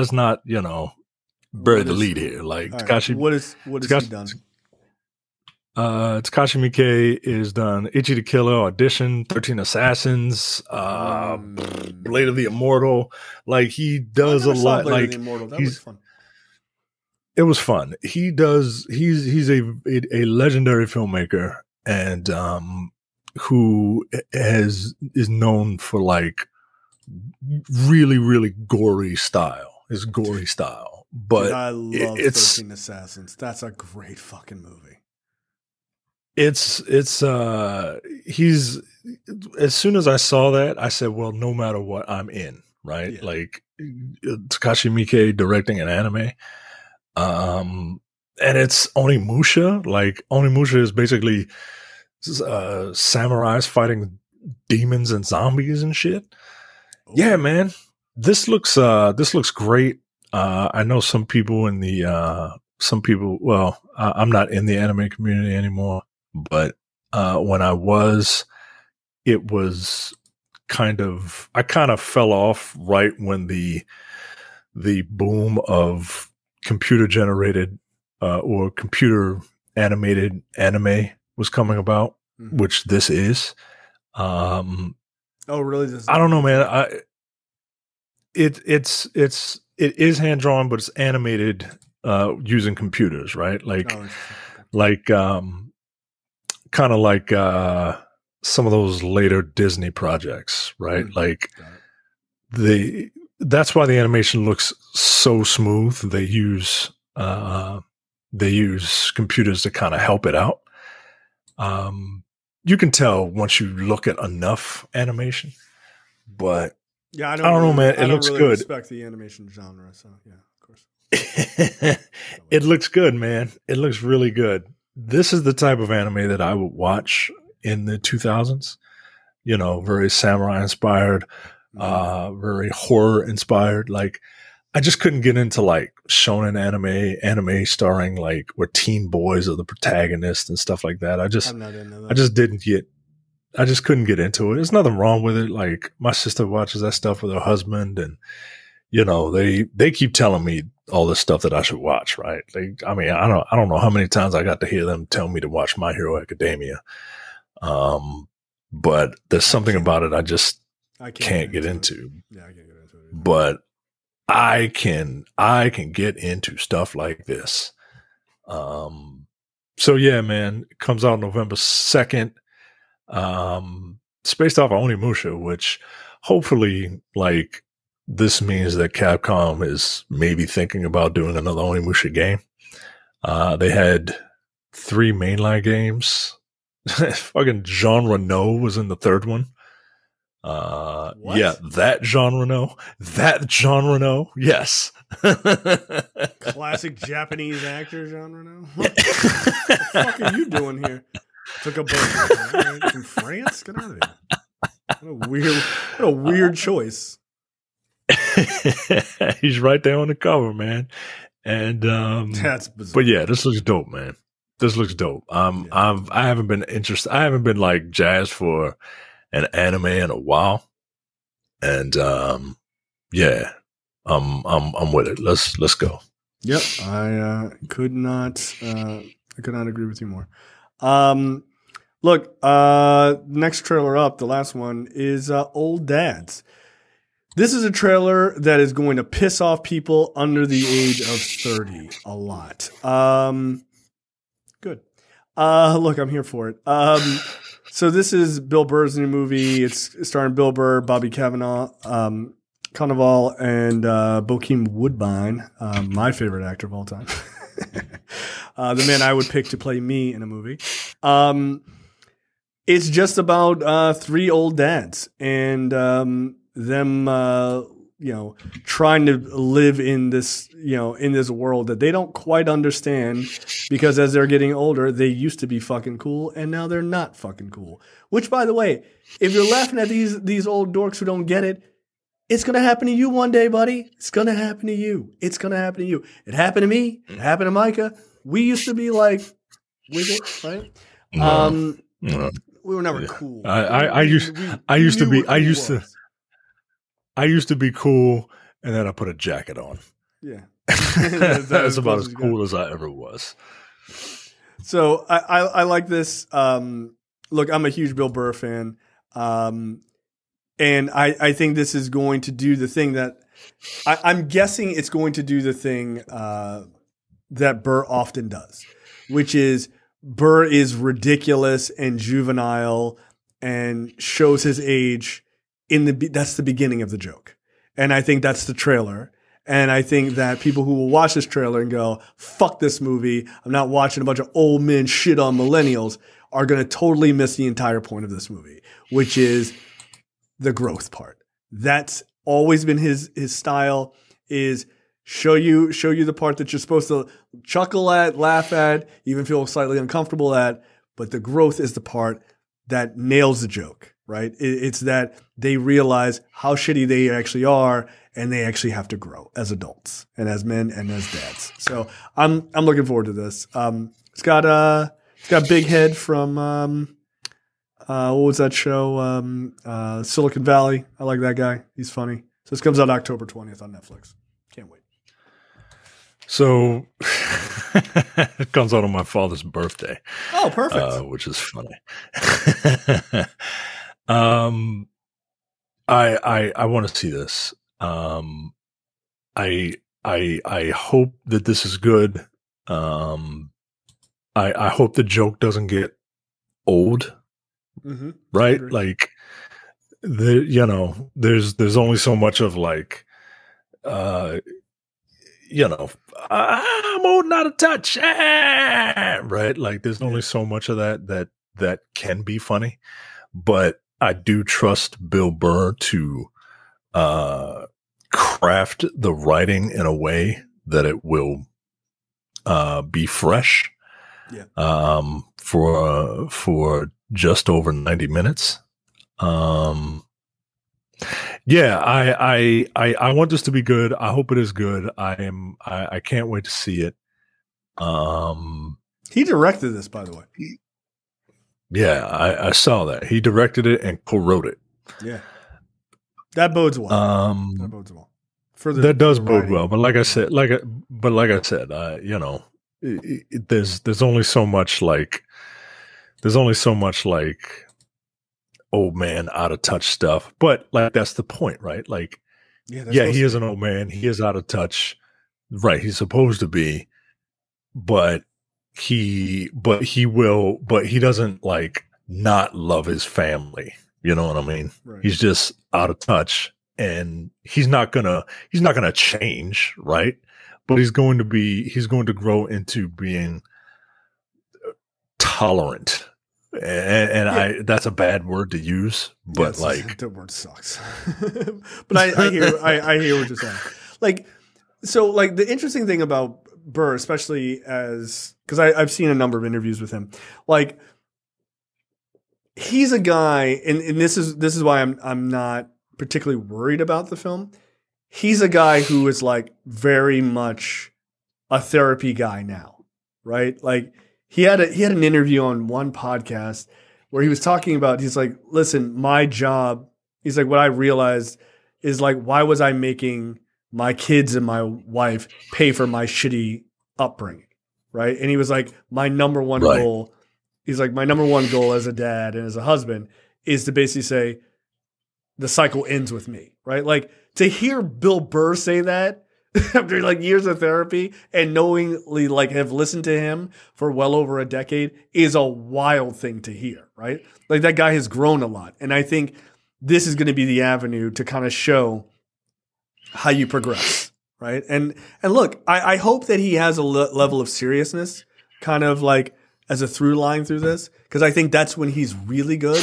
Speaker 2: the lead here. Like Takashi,
Speaker 1: what is he done?
Speaker 2: Takashi Miike is done Ichi the Killer, Audition, 13 Assassins, Blade of the Immortal. Like he does a lot. Blade of the Immortal. That was fun. It was fun. He's a legendary filmmaker and who is known for like really, really gory style. His gory style. But
Speaker 1: dude, I love 13 Assassins. That's a great fucking movie.
Speaker 2: He's as soon as I saw that, I said, well, no matter what, I'm in, right? Yeah. Like Takashi Miike directing an anime. And it's Onimusha. Like Onimusha is basically samurais fighting demons and zombies and shit. Oh. Yeah, man. This looks great. I know some people in the I'm not in the anime community anymore. But when I was, it was I kind of fell off right when the boom of computer generated or computer animated anime was coming about, which this is.
Speaker 1: Oh, really?
Speaker 2: I don't know, man. It is hand drawn, but it's animated using computers, right? Kind of like some of those later Disney projects, right? Like that's why the animation looks so smooth. They use computers to kind of help it out. You can tell once you look at enough animation, but
Speaker 1: yeah, I don't
Speaker 2: know, man. It looks good. I
Speaker 1: respect the animation genre, so yeah, of course.
Speaker 2: It looks good, man. It looks really good. This is the type of anime that I would watch in the 2000s. You know, very samurai inspired, very horror inspired. Like, I just couldn't get into like shonen anime starring like where teen boys are the protagonists and stuff like that. I just couldn't get into it. There's nothing wrong with it. Like my sister watches that stuff with her husband and, you know, they keep telling me all this stuff that I should watch, right? Like, I mean, I don't know how many times I got to hear them tell me to watch My Hero Academia. But there's something about it I can't get into.
Speaker 1: Yeah, I can't get into it.
Speaker 2: But I can get into stuff like this. So yeah, man, it comes out November 2nd. It's based off of Onimusha, which hopefully like this means that Capcom is maybe thinking about doing another Onimusha game. They had 3 mainline games. Fucking Genre No was in the 3rd one. Yeah, that genre, no. That genre, no. Yes.
Speaker 1: Classic Japanese actor genre, no. What the fuck are you doing here? Took a boat from France. Get out of here. What a weird choice.
Speaker 2: He's right there on the cover, man. And
Speaker 1: that's bizarre.
Speaker 2: But yeah, this looks dope, man. This looks dope. I haven't been interested. I haven't been like jazzed for an anime in a while, and yeah, I'm with it. Let's go.
Speaker 1: Yep, I could not agree with you more. Look, next trailer up, the last one is Old Dads. This is a trailer that is going to piss off people under the age of 30 a lot. Good. Look, I'm here for it. So this is Bill Burr's new movie. It's starring Bill Burr, Bobby Cannavale, and Bokeem Woodbine, my favorite actor of all time. The man I would pick to play me in a movie. It's just about 3 old dads and them trying to live in this world that they don't quite understand, because as they're getting older, they used to be fucking cool and now they're not fucking cool. Which, by the way, if you're laughing at these old dorks who don't get it, it's going to happen to you one day, buddy. It's going to happen to you. It's going to happen to you. It happened to me. It happened to Micah. We used to be like with it, right?
Speaker 2: No.
Speaker 1: We were never cool.
Speaker 2: I used to be cool, and then I put a jacket on.
Speaker 1: Yeah.
Speaker 2: That's about as cool as I ever was.
Speaker 1: So I like this. Look, I'm a huge Bill Burr fan. And I think this is going to do the thing that I'm guessing it's going to do the thing that Burr often does, which is Burr is ridiculous and juvenile and shows his age that's the beginning of the joke. And I think that's the trailer. And I think that people who will watch this trailer and go, fuck this movie, I'm not watching a bunch of old men shit on millennials, are going to totally miss the entire point of this movie, which is the growth part. That's always been his style, is show you the part that you're supposed to chuckle at, laugh at, even feel slightly uncomfortable at, but the growth is the part that nails the joke, right? It's that they realize how shitty they actually are, and they actually have to grow as adults and as men and as dads. So I'm looking forward to this. It's got Big Head from what was that show? Silicon Valley. I like that guy. He's funny. So this comes out October 20th on Netflix. Can't wait.
Speaker 2: So it comes out on my father's birthday.
Speaker 1: Oh, perfect.
Speaker 2: Which is funny. I want to see this. I hope that this is good. I hope the joke doesn't get old.
Speaker 1: Mm-hmm.
Speaker 2: Right? Like there's only so much of like I'm old and out of touch. Right? Like there's only so much of that can be funny. But I do trust Bill Burr to craft the writing in a way that it will be fresh.
Speaker 1: Yeah.
Speaker 2: For just over 90 minutes. Yeah, I want this to be good. I hope it is good. I can't wait to see it.
Speaker 1: He directed this, by the way.
Speaker 2: Yeah, I saw that. He directed it and co-wrote it.
Speaker 1: Yeah. That bodes well. That bodes well.
Speaker 2: That does bode well. But like I said, there's only so much like old man out of touch stuff, but like that's the point, right? Like he is an old man, he is out of touch, right? He's supposed to be, but he doesn't like not love his family, you know what I mean?
Speaker 1: Right.
Speaker 2: He's just out of touch, and he's not gonna change, right? But he's going to grow into being tolerant and that's a bad word to use, but
Speaker 1: the word sucks. But I hear what you're saying. Like, so like the interesting thing about Burr, especially because I've seen a number of interviews with him, like he's a guy, and this is why I'm not particularly worried about the film. He's a guy who is like very much a therapy guy now, right? Like he had an interview on one podcast where he was talking about, he's like, listen, my job, he's like, what I realized is like, why was I making my kids and my wife pay for my shitty upbringing, right? And he was like, my number one goal, he's like, my number one goal as a dad and as a husband is to basically say, the cycle ends with me, right? Like to hear Bill Burr say that after like years of therapy and knowingly like have listened to him for well over a decade is a wild thing to hear, right? Like that guy has grown a lot. And I think this is going to be the avenue to kind of show how you progress, right? And look, I hope that he has a level of seriousness kind of like as a through line through this, because I think that's when he's really good.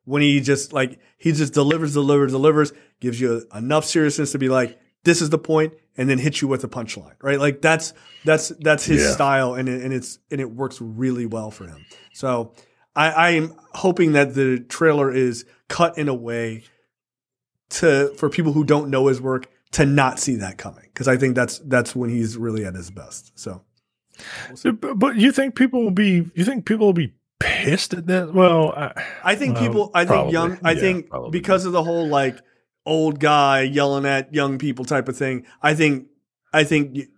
Speaker 1: When he just delivers, gives you enough seriousness to be like, this is the point, and then hit you with a punchline, right? Like that's his style, and it works really well for him. So I'm hoping that the trailer is cut in a way for people who don't know his work to not see that coming, because I think that's when he's really at his best. So,
Speaker 2: but you think people will be pissed at that? Well,
Speaker 1: I think because of the whole like old guy yelling at young people type of thing, I think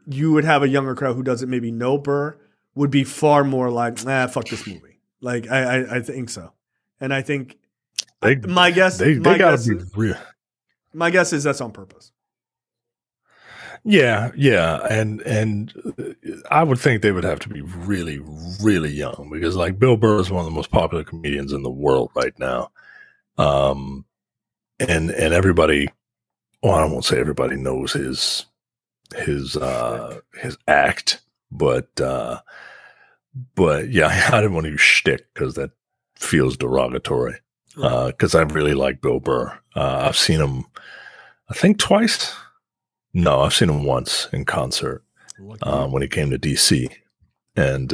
Speaker 1: you would have a younger crowd who doesn't maybe know Burr would be far more like, fuck this movie. Like I think so, and I think my guess is that's on purpose.
Speaker 2: Yeah, and I would think they would have to be really, really young, because like Bill Burr is one of the most popular comedians in the world right now, and everybody, well, I won't say everybody knows his act, but yeah, I didn't want to use shtick because that feels derogatory. Because I really like Bill Burr. I've seen him, I think twice. No, I've seen him once in concert when he came to DC, and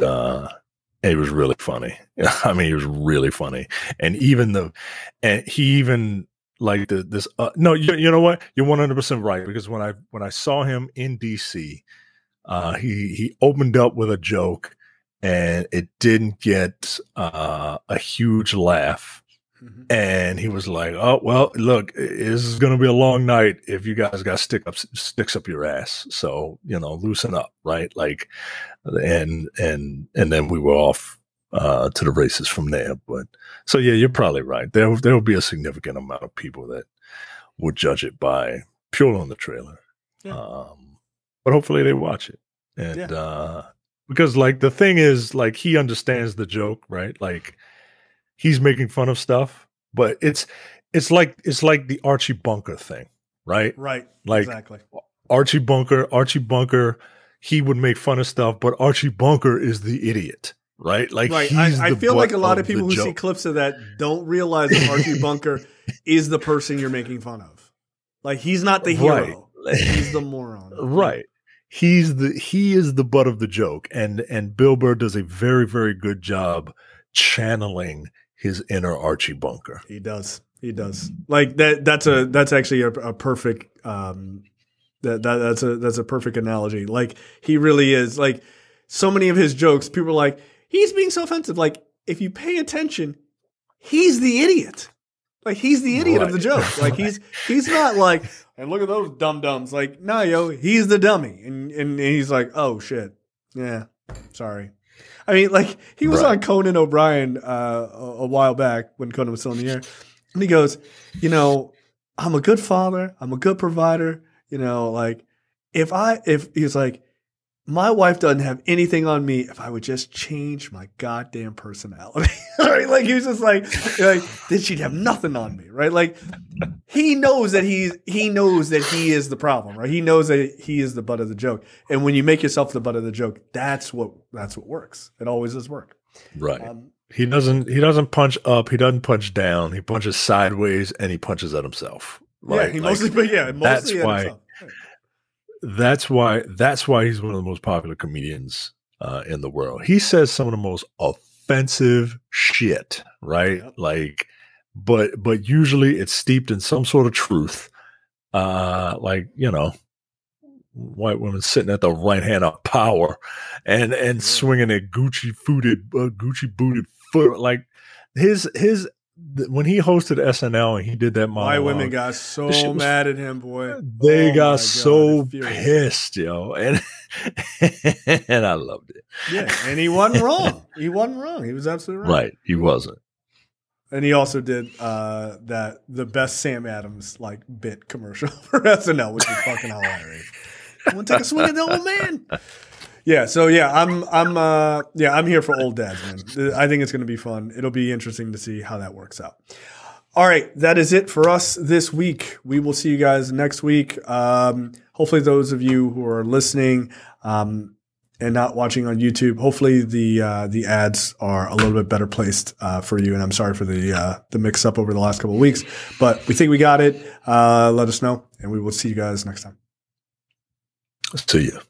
Speaker 2: he was really funny. I mean, he was really funny, and he even like this. No, you know what? You're 100% right, because when I saw him in DC, he opened up with a joke, and it didn't get a huge laugh. Mm-hmm. And he was like, "Oh well, look, this is going to be a long night if you guys got sticks up your ass. So loosen up, right? Like, and then we were off to the races from there. But so yeah, you're probably right. There will be a significant amount of people that would judge it by purely on the trailer. Yeah. But hopefully they watch it, and because like the thing is, like he understands the joke, right? Like." He's making fun of stuff, but it's like the Archie Bunker thing, right?
Speaker 1: Right.
Speaker 2: Like
Speaker 1: exactly.
Speaker 2: Archie Bunker, he would make fun of stuff, but Archie Bunker is the idiot, right? Like
Speaker 1: right. I feel like a lot of people who see clips of that don't realize that Archie Bunker is the person you're making fun of. Like he's not the hero. Right. He's the moron.
Speaker 2: Right. He is the butt of the joke, and Bill Burr does a very, very good job channeling his inner Archie Bunker.
Speaker 1: He does. Like that's actually a perfect that's a perfect analogy. Like he really is. Like so many of his jokes, people are like, he's being so offensive. Like if you pay attention, he's the idiot. Like he's the idiot of the joke. Like he's not like, and look at those dum-dums. Like, no, yo, he's the dummy. And he's like, oh shit. Yeah. Sorry. I mean, like, he was on Conan O'Brien a while back when Conan was still in the air. And he goes, I'm a good father. I'm a good provider. Like, if he's like, my wife doesn't have anything on me if I would just change my goddamn personality. Right? Like, he was just like, then she'd have nothing on me. Right? Like, he knows that he is the problem. Right? He knows that he is the butt of the joke. And when you make yourself the butt of the joke, that's what works. It always does work.
Speaker 2: Right. He doesn't punch up. He doesn't punch down. He punches sideways and he punches at himself.
Speaker 1: Right? Yeah, mostly at himself.
Speaker 2: That's why he's one of the most popular comedians in the world. He says some of the most offensive shit, right? Yep. Like, but usually it's steeped in some sort of truth. Like, you know, white women sitting at the right hand of power and swinging a Gucci booted foot. Like when he hosted SNL and he did that monologue,
Speaker 1: white women got so mad at him, boy.
Speaker 2: They got so pissed, yo, and I loved it.
Speaker 1: Yeah, and he wasn't wrong. He was absolutely right.
Speaker 2: Right, he wasn't.
Speaker 1: And he also did the best Sam Adams like bit commercial for SNL, which is fucking hilarious. Want to take a swing at the old man? Yeah. So yeah, I'm here for old dads, man. I think it's going to be fun. It'll be interesting to see how that works out. All right, that is it for us this week. We will see you guys next week. Hopefully, those of you who are listening and not watching on YouTube, hopefully the ads are a little bit better placed for you. And I'm sorry for the mix up over the last couple of weeks, but we think we got it. Let us know, and we will see you guys next time.
Speaker 2: See you.